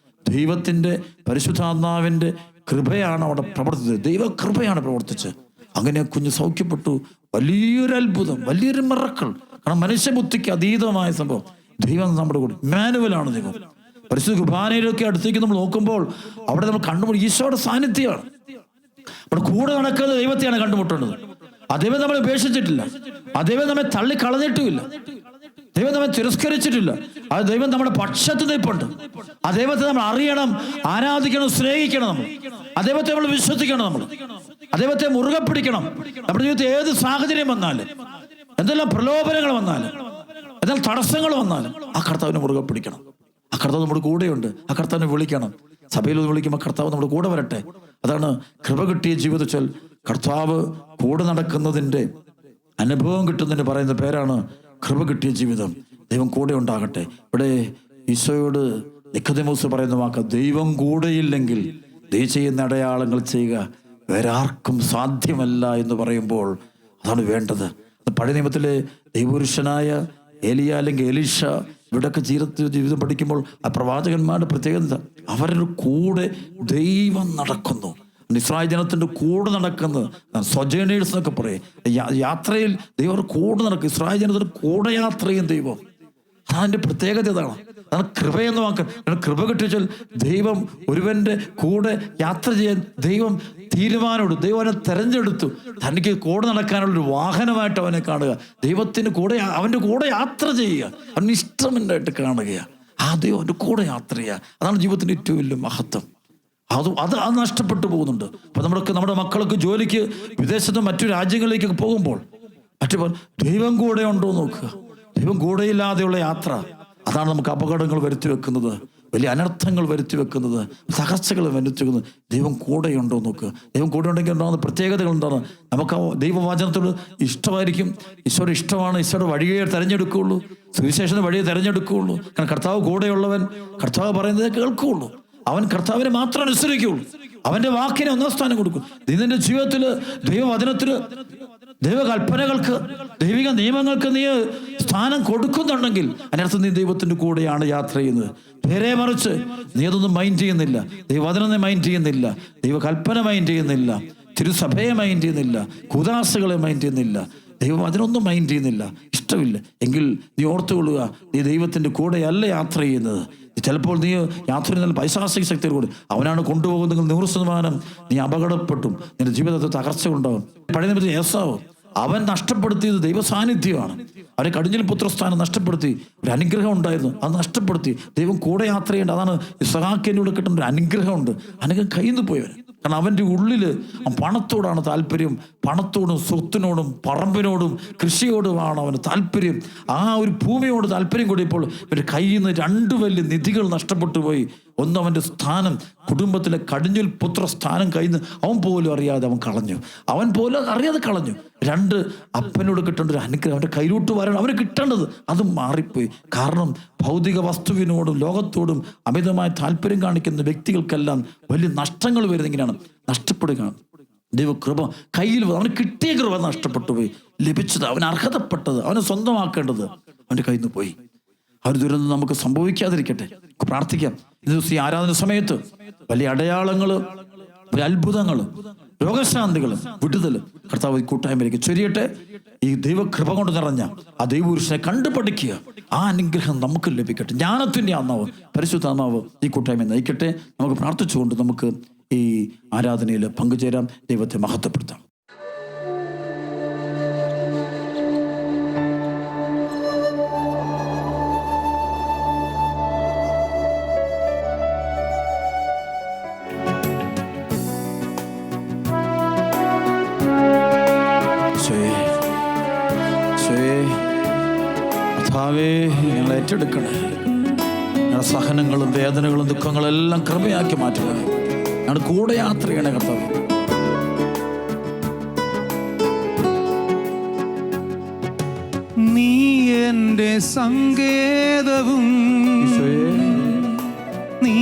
ദൈവത്തിൻ്റെ പരിശുദ്ധാത്മാവിൻ്റെ കൃപയാണ് അവിടെ പ്രവർത്തിച്ചത്. ദൈവകൃപയാണ് പ്രവർത്തിച്ചത്. അങ്ങനെ കുഞ്ഞ് സൗഖ്യപ്പെട്ടു. വലിയൊരു അത്ഭുതം, വലിയൊരു മിറക്കിൾ. കാരണം മനുഷ്യബുദ്ധിക്ക് അതീതമായ സംഭവം. ദൈവം നമ്മുടെ കൂടെ, ഇമ്മാനുവലാണ് ദൈവം. പരിശുദ്ധ കുർബാനയിലൊക്കെ അടുത്തേക്ക് നമ്മൾ നോക്കുമ്പോൾ അവിടെ നമ്മൾ കണ്ടുമുട്ടും ഈശോയുടെ സാന്നിധ്യമാണ്. അവിടെ കൂടെ നടക്കുന്ന ദൈവത്തെയാണ് കണ്ടുമുട്ടുന്നത്. ആ ദൈവം നമ്മളെ ഉപേക്ഷിച്ചിട്ടില്ല, ആ ദൈവം നമ്മെ തള്ളിക്കളഞ്ഞിട്ടുമില്ല, ദൈവം നമ്മെ തിരസ്കരിച്ചിട്ടില്ല. ആ ദൈവം നമ്മുടെ പക്ഷത്ത് നിൽപ്പുണ്ട്. ആ ദൈവത്തെ നമ്മൾ അറിയണം, ആരാധിക്കണം, സ്നേഹിക്കണം. നമ്മൾ ആ ദൈവത്തെ നമ്മൾ വിശ്വസിക്കണം. നമ്മൾ ആ ദൈവത്തെ മുറുകെ പിടിക്കണം. നമ്മുടെ ജീവിതത്തിൽ ഏത് സാഹചര്യം വന്നാലും, എന്തെല്ലാം പ്രലോഭനങ്ങൾ വന്നാലും, എന്തെല്ലാം തടസ്സങ്ങൾ വന്നാലും ആ കർത്താവിനെ മുറുകെ പിടിക്കണം. ആ കർത്താവ് നമ്മുടെ കൂടെയുണ്ട്. ആ കർത്താവിനെ വിളിക്കണം. സഭയിൽ വിളിക്കുമ്പോൾ കർത്താവ് നമ്മുടെ കൂടെ വരട്ടെ. അതാണ് കൃപ കിട്ടിയ ജീവിതത്തിൽ കർത്താവ് കൂടെ നടക്കുന്നതിൻ്റെ അനുഭവം കിട്ടുന്നതിന് പറയുന്ന പേരാണ് കൃപ കിട്ടിയ ജീവിതം. ദൈവം കൂടെ ഉണ്ടാകട്ടെ. ഇവിടെ ഈശോയോട് നിക്കോദെമോസ് പറയുന്ന വാക്ക്, ദൈവം കൂടെയില്ലെങ്കിൽ ദൈവം ചെയ്യുന്ന അടയാളങ്ങൾ ചെയ്യുക വേറെ ആർക്കും സാധ്യമല്ല എന്ന് പറയുമ്പോൾ അതാണ് വേണ്ടത്. പഴയ നിയമത്തിലെ ദൈവപുരുഷനായ ഏലിയ അല്ലെങ്കിൽ എലീഷ ഇവിടെയൊക്കെ ജീവിതം പഠിക്കുമ്പോൾ ആ പ്രവാചകന്മാരുടെ പ്രത്യേകത, അവരുടെ കൂടെ ദൈവം നടക്കുന്നു. ഇസ്രായേൽ ജനത്തിൻ്റെ കൂടെ നടക്കുന്നത് സൊജേനേഴ്സ് എന്നൊക്കെ പറയും. യാത്രയിൽ ദൈവം കൂടെ നടക്കും. ഇസ്രായേൽ ജനത്തിൻ്റെ കൂടെ യാത്ര ചെയ്യും ദൈവം. അതിൻ്റെ പ്രത്യേകത ഇതാണ്. അതാണ് കൃപയെന്ന് വാക്ക്. കൃപ കിട്ടിച്ചാൽ ദൈവം ഒരുവൻ്റെ കൂടെ യാത്ര ചെയ്യാൻ ദൈവം തീരുമാനമെടുത്തു. ദൈവം അവനെ തെരഞ്ഞെടുത്തു. തനിക്ക് കൂടെ നടക്കാനുള്ളൊരു വാഹനമായിട്ട് അവനെ കാണുക. ദൈവത്തിന് കൂടെ, അവൻ്റെ കൂടെ യാത്ര ചെയ്യുക, അവന് ഇൻസ്ട്രുമെൻ്റായിട്ട് കാണുകയാണ്. ആ ദൈവം അവൻ്റെ കൂടെ യാത്ര ചെയ്യുക. അതാണ് ജീവിതത്തിൻ്റെ ഏറ്റവും വലിയ മഹത്വം. അത് നഷ്ടപ്പെട്ടു പോകുന്നുണ്ട്. അപ്പോൾ നമ്മുടെ മക്കളൊക്കെ ജോലിക്ക് വിദേശത്ത് മറ്റു രാജ്യങ്ങളിലേക്കൊക്കെ പോകുമ്പോൾ ദൈവം കൂടെ ഉണ്ടോ നോക്കുക. ദൈവം കൂടെയില്ലാതെയുള്ള യാത്ര, അതാണ് നമുക്ക് അപകടങ്ങൾ വരുത്തി വെക്കുന്നത്, വലിയ അനർത്ഥങ്ങൾ വരുത്തി വെക്കുന്നത്, തകർച്ചകൾ വരുത്തി വെക്കുന്നത്. ദൈവം കൂടെയുണ്ടോ നോക്കുക. ദൈവം കൂടെ ഉണ്ടെങ്കിൽ ഉണ്ടാകുന്ന പ്രത്യേകതകൾ എന്താണ്? നമുക്ക് ആ ദൈവവചനത്തോട് ഇഷ്ടമായിരിക്കും. ഈശോയുടെ ഇഷ്ടമാണ്. ഈശോയുടെ വഴിയെ തിരഞ്ഞെടുക്കുകയുള്ളൂ, സുവിശേഷയുടെ വഴിയെ തിരഞ്ഞെടുക്കുകയുള്ളൂ. കാരണം കർത്താവ് കൂടെയുള്ളവൻ കർത്താവ് പറയുന്നതേ കേൾക്കുകയുള്ളൂ. അവൻ കർത്താവിനെ മാത്രം അനുസരിക്കുകയുള്ളൂ. അവൻ്റെ വാക്കിനെ ഒന്നാം സ്ഥാനം കൊടുക്കും. നിന്റെ ജീവിതത്തിൽ ദൈവവചനത്തിന്, ദൈവകൽപ്പനകൾക്ക്, ദൈവിക നിയമങ്ങൾക്ക് നീ സ്ഥാനം കൊടുക്കുന്നുണ്ടെങ്കിൽ അതിനർത്ഥം നീ ദൈവത്തിൻ്റെ കൂടെയാണ് യാത്ര ചെയ്യുന്നത്. പേരെ മറിച്ച് നീ അതൊന്നും മൈൻഡ് ചെയ്യുന്നില്ല, ദൈവവചനം മൈൻഡ് ചെയ്യുന്നില്ല, ദൈവകൽപ്പന മൈൻഡ് ചെയ്യുന്നില്ല, തിരുസഭയെ മൈൻഡ് ചെയ്യുന്നില്ല, കൂദാസകളെ മൈൻഡ് ചെയ്യുന്നില്ല, ദൈവം അതിനൊന്നും മൈൻഡ് ചെയ്യുന്നില്ല, ഇഷ്ടമില്ല എങ്കിൽ നീ ഓർത്തുകൊള്ളുക, നീ ദൈവത്തിൻ്റെ കൂടെയല്ല യാത്ര ചെയ്യുന്നത്. ചിലപ്പോൾ നീ യാത്ര ചെയ്യുന്ന പൈശാചിക ശക്തിയോട് കൂടി അവനാണ് കൊണ്ടുപോകുന്നെങ്കിൽ 100% നീ അപകടപ്പെട്ടും നിന്റെ ജീവിതത്തിൽ തകർച്ച ഉണ്ടാവും. പഴയ നിയമത്തിൽ ഏസാവ്, അവൻ നഷ്ടപ്പെടുത്തിയത് ദൈവ സാന്നിധ്യമാണ്. അവരെ കടിഞ്ഞിൽ പുത്രസ്ഥാനം നഷ്ടപ്പെടുത്തി. ഒരു അനുഗ്രഹം ഉണ്ടായിരുന്നു, അത് നഷ്ടപ്പെടുത്തി. ദൈവം കൂടെ യാത്ര ചെയ്യേണ്ട. അതാണ് ഇസ്ഹാക്കിലൂടെ കിട്ടുന്ന ഒരു അനുഗ്രഹമുണ്ട്. അനുഗ്രഹം കയ്യിൽ നിന്ന് പോയവൻ. കാരണം അവൻ്റെ ഉള്ളിൽ പണത്തോടാണ് താല്പര്യം. പണത്തോടും സ്വത്തിനോടും പറമ്പിനോടും കൃഷിയോടുമാണ് അവന് താല്പര്യം. ആ ഒരു ഭൂമിയോട് താല്പര്യം കൂടിയപ്പോൾ ഇവൻ്റെ കയ്യിൽ നിന്ന് 2 വലിയ നിധികൾ നഷ്ടപ്പെട്ടു പോയി. ഒന്ന്, അവൻ്റെ സ്ഥാനം, കുടുംബത്തിലെ കടിഞ്ഞിൽ പുത്ര സ്ഥാനം കയ്യിൽ നിന്ന് അവൻ പോലും അറിയാതെ അവൻ കളഞ്ഞു. 2, അപ്പനോട് കിട്ടേണ്ട ഒരു അനുഗ്രഹം അവൻ്റെ കയ്യിലോട്ട് വരണം, അവന് കിട്ടേണ്ടത് അത് മാറിപ്പോയി. കാരണം ഭൗതിക വസ്തുവിനോടും ലോകത്തോടും അമിതമായ താല്പര്യം കാണിക്കുന്ന വ്യക്തികൾക്കെല്ലാം വലിയ നഷ്ടങ്ങൾ വരുന്നിങ്ങനെയാണ്, നഷ്ടപ്പെടുകയാണ്. ദൈവകൃപ കയ്യിൽ അവന് കിട്ടിയ കൃപ നഷ്ടപ്പെട്ടു പോയി. ലഭിച്ചത്, അവന് അർഹതപ്പെട്ടത്, അവന് സ്വന്തമാക്കേണ്ടത് അവൻ്റെ കയ്യിൽ നിന്ന് പോയി. ആ ഒരു ദുരന്തം നമുക്ക് സംഭവിക്കാതിരിക്കട്ടെ. പ്രാർത്ഥിക്കാം. ഇന്ന് ദിവസം ഈ ആരാധന സമയത്ത് വലിയ അടയാളങ്ങൾ, വലിയ അത്ഭുതങ്ങൾ, രോഗശാന്തികൾ, വിടുതൽ കർത്താവ് ഈ കൂട്ടായ്മയിലേക്ക് ചൊരിയട്ടെ. ഈ ദൈവകൃപ കൊണ്ട് നിറഞ്ഞ ആ ദൈവപുരുഷനെ കണ്ടുപഠിക്കുക. ആ അനുഗ്രഹം നമുക്ക് ലഭിക്കട്ടെ. ജ്ഞാനത്തിൻ്റെ ആത്മാവ്, പരിശുദ്ധാത്മാവ് ഈ കൂട്ടായ്മയെ നയിക്കട്ടെ. നമുക്ക് പ്രാർത്ഥിച്ചുകൊണ്ട് നമുക്ക് ഈ ആരാധനയിൽ പങ്കുചേരാം. ദൈവത്തെ മഹത്വപ്പെടുത്താം. ഞങ്ങൾ ഏറ്റെടുക്കണേ. ഞങ്ങളുടെ സഹനങ്ങളും വേദനകളും ദുഃഖങ്ങളും എല്ലാം കൃപയാക്കി മാറ്റുക. ഞങ്ങളുടെ കൂടെ യാത്ര ചെയ്യണേ കർത്താവേ. നീ എൻ്റെ സങ്കേതവും നീ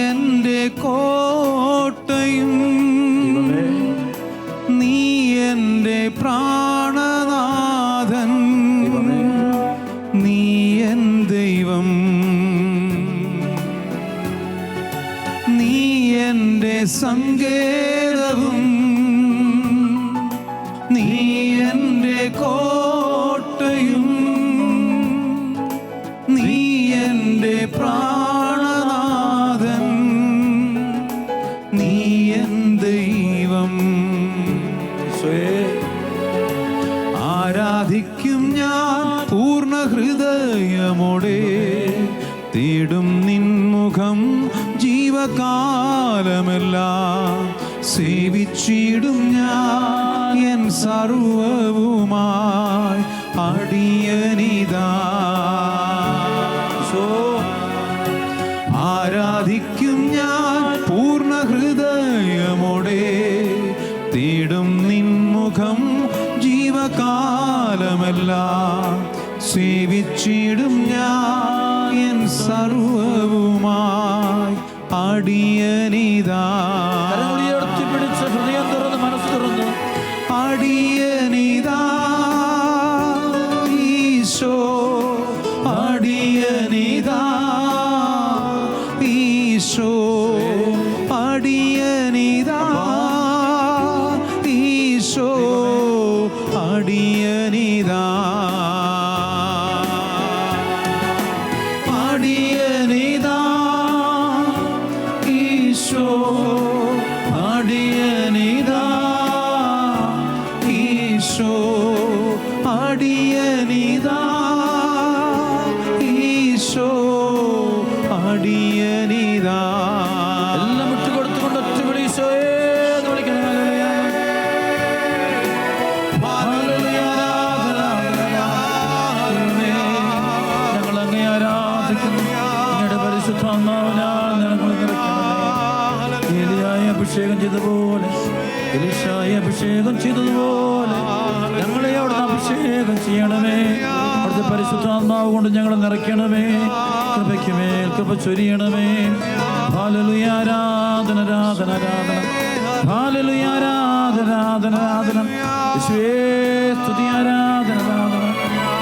എൻ്റെ കോട്ടയും നീ എൻ്റെ പ്രാണനാഥൻ നീ എൻ ദൈവം നീ എൻ്റെ സങ്കേതവും നീ എൻ്റെ കോട്ടയും നീ എൻ്റെ പ്രാണനാഥൻ നീ എൻ ദൈവം. ആരാധിക്കും ഞാൻ പൂർണ്ണ ഹൃദയമോടെ, തേടും നിൻമുഖം ജീവകാലമെല്ലാം, സേവിച്ചിടും ഞാൻ എൻ സർവവുമായി അടിയനിതാ. ആരാധിക്കും ഞാൻ പൂർണ്ണ ഹൃദയമോടെ, തേടും നിൻമുഖം ജീവകാലമെല്ലാം, സേവിച്ചിടും ഞാൻ എൻ സർവവുമായി അടിയനിതാ. പിടിച്ച ഹൃദയം തുറന്ന് മനസ്സ് തുറന്ന് അടിയനിതാ ഈശോ, അടിയനിതാ ഈശോ, അടിയനിതാ ഈശോ, അടിയനിതാ അടിയനിതാ ഈശോ, അടിയനിതാ ഈശോ, അടിയനിതാ ഈശോ, അഭിഷേകം ചെയ്തതുപോലെ, എലീശായെ അഭിഷേകം ചെയ്തതുപോലെ ഞങ്ങളെ അവിടുന്ന് അഭിഷേകം ചെയ്യണമേ. അവിടുത്തെ പരിശുദ്ധാത്മാവ് കൊണ്ട് ഞങ്ങളെ നിറയ്ക്കണമേ. കൃപയ്ക്ക് മേൽ കൃപ ചൊരിയണമേ. ഹല്ലേലൂയ, ആരാധന ആരാധന ആരാധന. ഹല്ലേലൂയ, ആരാധന ആരാധന ആരാധന. യേശുവേ സ്തുതി, ആരാധന ആരാധന.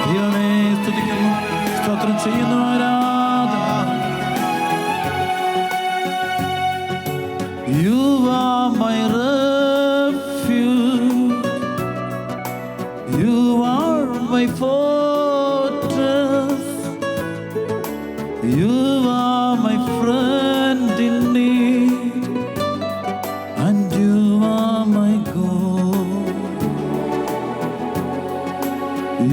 ദൈവമേ സ്തുതിക്കുന്നു, സ്തോത്രം ചെയ്യുന്നു, ആരാധന. You are my refuge, you are my fortress, you are my friend in need, and you are my God.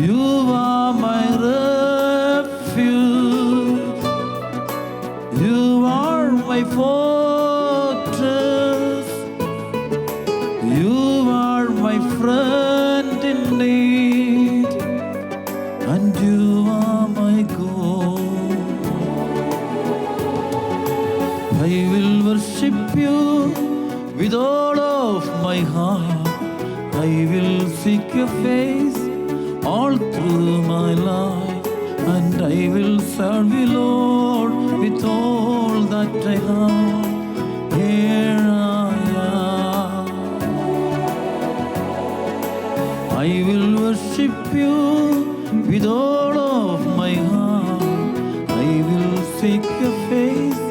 You are my refuge, you are my fortress, you are my friend in need, and you are my God. I will worship you with all of my heart. I will seek your face all through my life, and I will serve you, Lord, with all that I have. Here I am. I will worship you with all of my heart. I will seek your face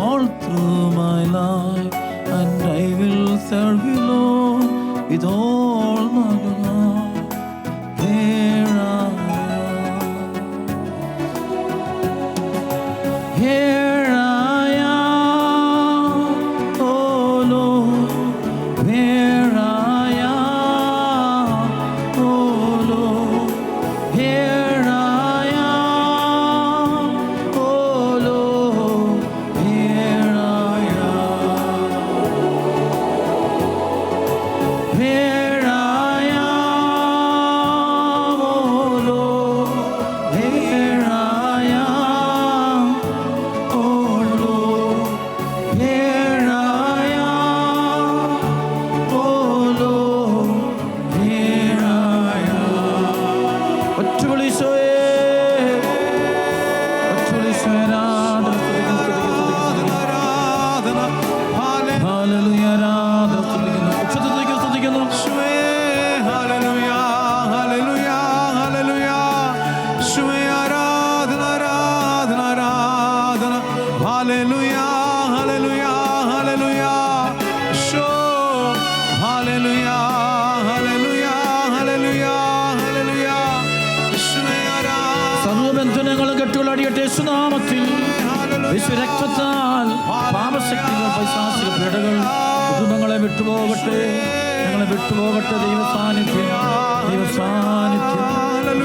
all through my life, and I will serve you, Lord, with all my heart. Here I am. Here I am, oh Lord. Here I am, oh Lord. Here I am, oh Lord. Here I am. Here I am, oh Lord. Here I am, oh Lord. Here I am, oh Lord. Here I am. ഒറ്റവിളിച്ചോയേ, ഒറ്റവിളിച്ചോയേ, ആരാധന, സ്തുതിക്കുന്നു, സ്തുതിക്കുന്നു, സ്തുതിക്കുന്നു. Hallelujah, ആരാധന, സ്തുതിക്കുന്നു, ഉച്ചത്തിൽ സ്തുതിക്കുന്നു, സ്തുതിക്കുന്നു. സർവ്വബന്ധനങ്ങളും കെട്ടുകൾ അടിയട്ടെ യേശുനാമത്തിൽ. യേശുരക്തത്താൽ പാപശക്തികൾ, പൈശാചിക പീഡകൾ കുടുംബങ്ങളെ വിട്ടുപോകട്ടെ, ഞങ്ങളെ വിട്ടുപോകട്ടെ. ദൈവസാന്നിധ്യം, ദൈവസാന്നിധ്യം,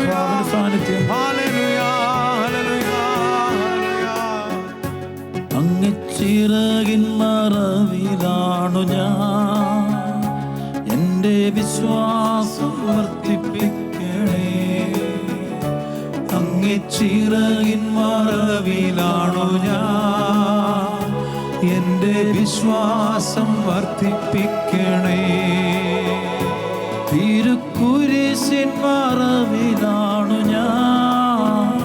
സ്വാമിയുടെ സാന്നിധ്യം. അങ്ങ് ചിറകിൻ മറവിലാണു ഞാൻ, എൻ്റെ വിശ്വാസം വർദ്ധിപ്പിക്കണേ. അങ്ങ് ചിറകിൻ മറവിലാണു ഞാൻ, എൻ്റെ വിശ്വാസം വർദ്ധിപ്പിക്കണേ. തിരുക്കുരിശിൻ മറവിലാണു ഞാൻ,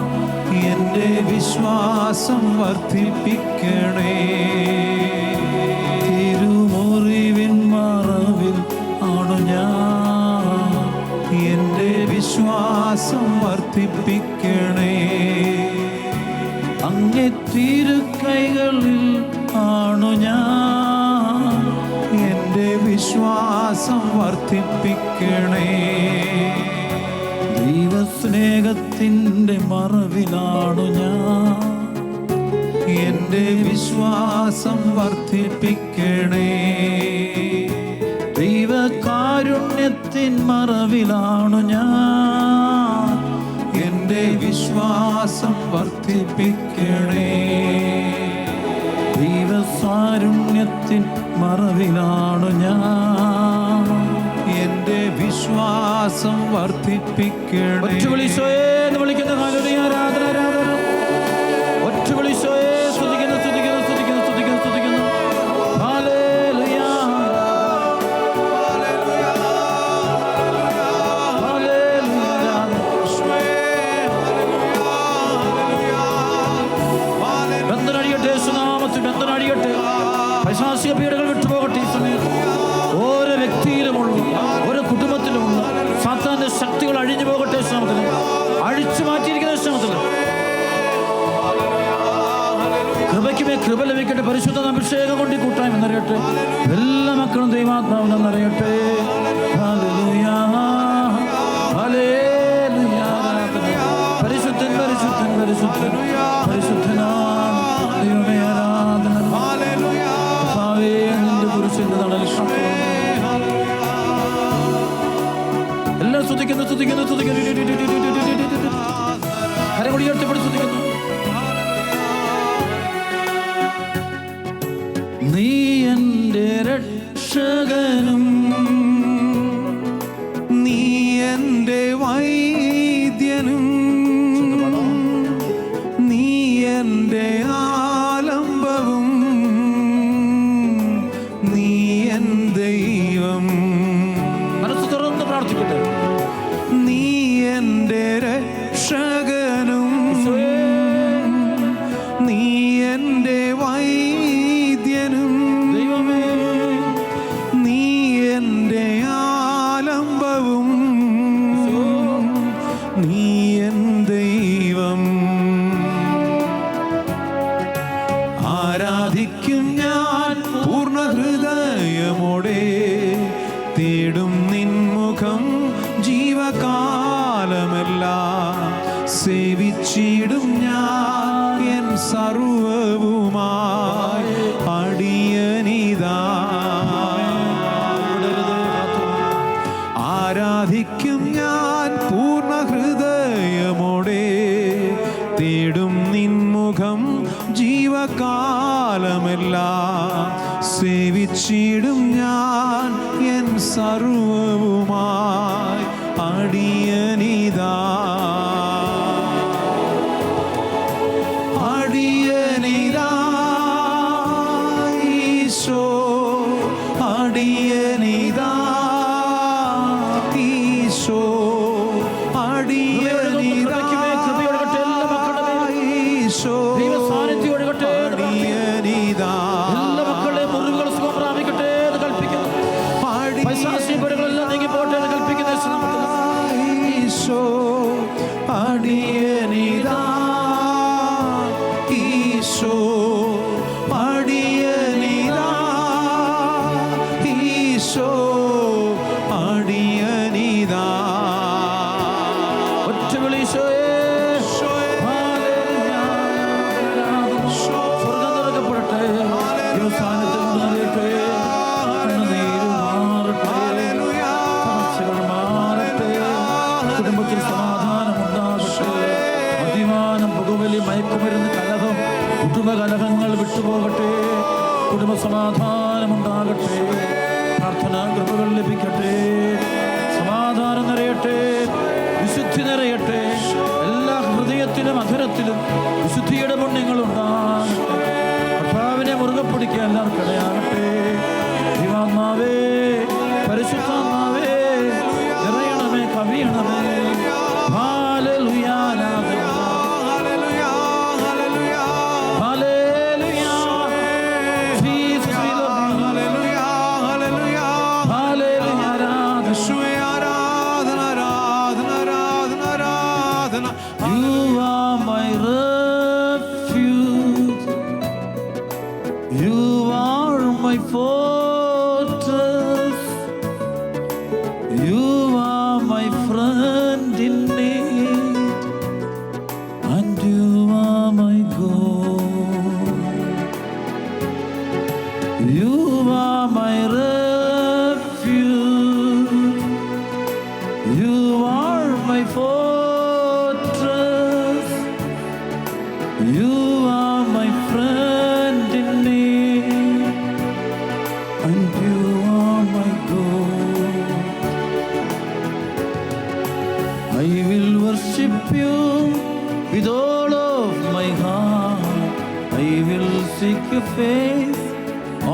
എൻ്റെ വിശ്വാസം വർദ്ധിപ്പിക്കണേ. തിരുമുറിവിൻ മറവിൽ ആണു ഞാൻ, എൻ്റെ വിശ്വാസം വർദ്ധിപ്പിക്കണേ. അങ്ങേ തിരുക്കൈകളിൽ ആണു ഞാൻ, എൻ്റെ വിശ്വാസം വർദ്ധിപ്പിക്കണേ. ദൈവസ്നേഹത്തിൻ്റെ മറവിലാണു ഞാൻ, എൻ്റെ വിശ്വാസം വർദ്ധിപ്പിക്കണേ. ദൈവകാരുണ്യത്തിൻ മറവിലാണു ഞാൻ, എൻ്റെ വിശ്വാസം വർദ്ധിപ്പിക്കണേ. ദൈവസാരുണ്യത്തിൻ മറവിലാണു ഞാൻ, എൻ്റെ വിശ്വാസം വർദ്ധിപ്പിക്കണേ. ഒറ്റവിളിച്ചോയേ എന്ന് വിളിക്കുന്ന ഹല്ലേലൂയ, ആരാധന, ആരാധന. ഒറ്റവിളിച്ചോയേ, സ്തുതിക്കുന്നു, സ്തുതിക്കുന്നു, സ്തുതിക്കുന്നു, സ്തുതിക്കുന്നു, സ്തുതിക്കുന്നു. ഹല്ലേലൂയ, കരമൊഴിയട്ടെ. പൈശാചിക പീഡകൾ വിട്ടുപോകട്ടെ. ഈ സമയത്ത് ഓരോ വ്യക്തിയിലുമുള്ള, ഓരോ കുടുംബത്തിലുമുള്ള സാത്താന്റെ ശക്തികൾ അഴിഞ്ഞു പോകട്ടെ. ശ്രമത്തിന് അഴിച്ചു മാറ്റിയിരിക്കുന്ന ശ്രമത്തിൽ കൃപയ്ക്കുമേ കൃപ ലഭിക്കട്ടെ. പരിശുദ്ധ അഭിഷേകം കൊണ്ട് കൂട്ടായ്മ എന്നറിയട്ടെ. എല്ലാ മക്കളും ദൈവാത്മാവിനെ എന്നറിയട്ടെ. Hallelujah, hallelujah. പരിശുദ്ധൻ പരിശുദ്ധൻ പരിശുദ്ധൻ പരിശുദ്ധനാണ് ദൈവമേ. ആരാധന. കർത്താവേ, നിന്റെ കുരിശിന്റെ തണലിൽ എല്ലാം സ്തുതിക്കുന്നു സ്തുതിക്കുന്നു സ്തുതിക്കുന്നു. കരമൊഴി ഉയർത്തിപ്പെട്ട് സ്തുതിക്കുന്നു. നീ എൻ്റെ രക്ഷകനും നീ എൻ്റെ വൈദ്യനും നീ എൻ്റെ ആലംബവും നീ എൻ ദൈവം. മനസ്സ് തുറന്ന് പ്രാർത്ഥിക്കട്ടെ. നീ എൻ്റെ രക്ഷകനും നീ എൻ്റെ വൈദ്യനും ദൈവമേ, നീ എൻ്റെ ആലംബവും നീ എൻ ദൈവം. ആരാധിക്കും ഞാൻ പൂർണ്ണ ഹൃദയമോടെ, തേടും നിൻമുഖം ജീവകാലമെല്ലാം. സേവിച്ചിടും ഞാൻ എൻ സർവവുമായി അടിയനിതാ. ആരാധിക്കും ഞാൻ പൂർണ്ണ ഹൃദയമോടെ, തേടും നിൻമുഖം ജീവകാലമെല്ലാം. സേവിച്ചിടും ഞാൻ എൻ സർവവുമായി അടിയനിതാ. അടിയനിതാ ഈശോ, അടിയനിതാ ഈശോ, അടിയനിതാ ഈശോ. ദൈവസാന്നിധ്യം ഒഴുകട്ടെ. അടിയനിതാ എല്ലാ മക്കളുടെ മുറിവുകൾ സുഖം പ്രാപിക്കട്ടെ എന്ന് കൽപ്പിക്കുന്നു. പൈശാചിക പീഡകളെല്ലാം നീങ്ങിപ്പോട്ടെ എന്ന് കൽപ്പിക്കുന്ന ഈശോ. അടിയനിതാ ഈശോ, അടിയനിതാ ഈശോ, അടിയനിതാ. ഒറ്റ വിളി ഈശോയേ. സ്വർഗ്ഗം തുറക്കപ്പെടട്ടെ. ദൈവസാന്നിധ്യം കൊണ്ട് നിറയട്ടെ. കണ്ണുനീര് മാറട്ടെ. തളർച്ചകൾ മാറട്ടെ. കുടുംബത്തിൽ സമാധാനം ഉണ്ടാകട്ടെ. മദ്യപാനം, പുകവലി, മയക്കുമരുന്ന്, കലഹം, കുടുംബകലഹങ്ങൾ വിട്ടുപോകട്ടെ. കുടുംബ സമാധാനം ഉണ്ടാകട്ടെ. പ്രാർത്ഥന കൃപകൾ ലഭിക്കട്ടെ. സമാധാനം നിറയട്ടെ. വിശുദ്ധി നിറയട്ടെ. എല്ലാ ഹൃദയത്തിലും അധരത്തിലും വിശുദ്ധിയുടെ പുണ്യങ്ങൾ ഉണ്ടാകട്ടെ. കർത്താവിനെ മുറുകെ പിടിക്കാൻ എല്ലാവർക്കും ഇടയാകട്ടെ. ദൈവാത്മാവേ, പരിശുദ്ധാത്മാവേ, നിറയണമേ, കവിയണമേ. ഹല്ലേലൂയ, ആരാധന. Hallelujah. Jesus, we love you. Hallelujah, ആരാധന. You are my refuge. You are my fortress. You are my friend in need, and you are my God. You are my refuge. You are my fortress. You are my friend in need, and you are my God. I will worship you with all of my heart. I will seek your face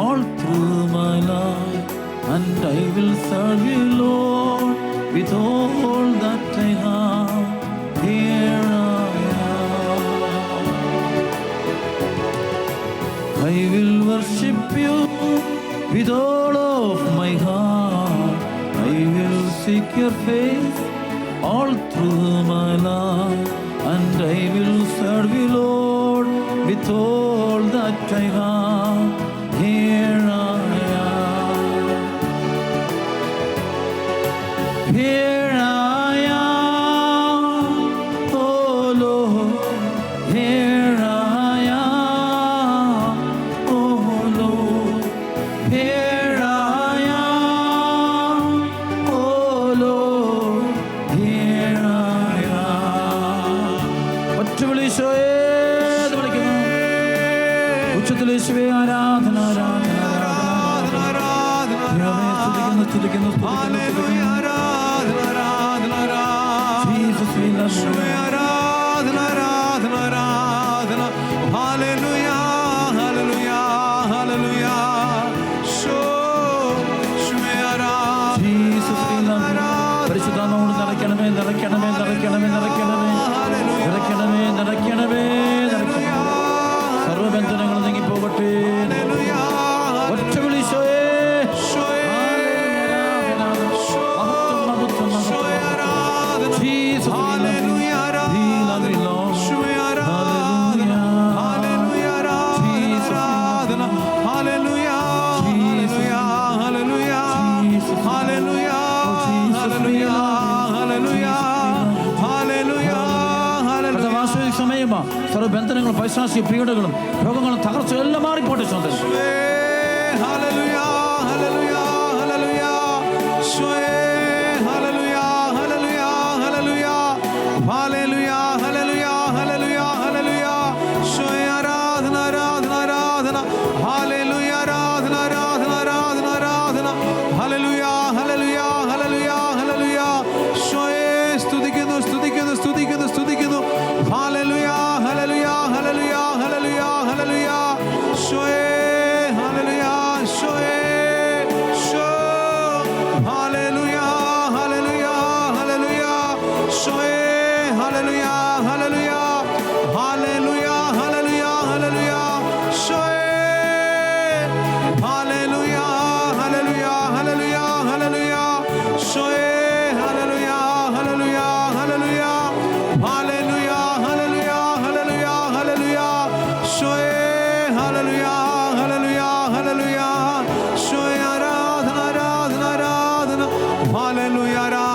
all through my life, and I will serve you, Lord, with all that I have. Here I am. I will worship you with all of my heart. I will seek your face all through my life, and I will serve you, Lord, with all that I have. Here I am. Here I am, oh Lord. Here I am, oh Lord. Here I am, oh Lord. Here I am. ഒറ്റവിളിശോയേ എന്ന് വിളിക്കുന്നു. ഉച്ചത്തിൽ യേശുവേ ആരാധന ആരാധന ആരാധന. ദൈവമേ, സ്തുതിക്കുന്നു സ്തുതിക്കുന്നു സ്തുതിക്കുന്നു. Jesus, we love you. Jesus, we love you. പരിശുദ്ധാത്മാവോട് നിറയ്ക്കണമേ നിറയ്ക്കണമേ നിറയ്ക്കണമേ നിറയ്ക്കണമേ നിറയ്ക്കണമേ നിറയ്ക്കണമേ നിറയ്ക്കണമേ. സർവബന്ധനങ്ങൾ നീങ്ങിപ്പോകട്ടെ. ഒറ്റ വിളിശോയേ. Jesus, we love you. We love you, Lord. സർവബന്ധനങ്ങളും പൈശാചിക പീഡകളും രോഗങ്ങളും തകർച്ചയും എല്ലാം മാറിപ്പോട്ടെ. സ്വന്തം Hallelujah.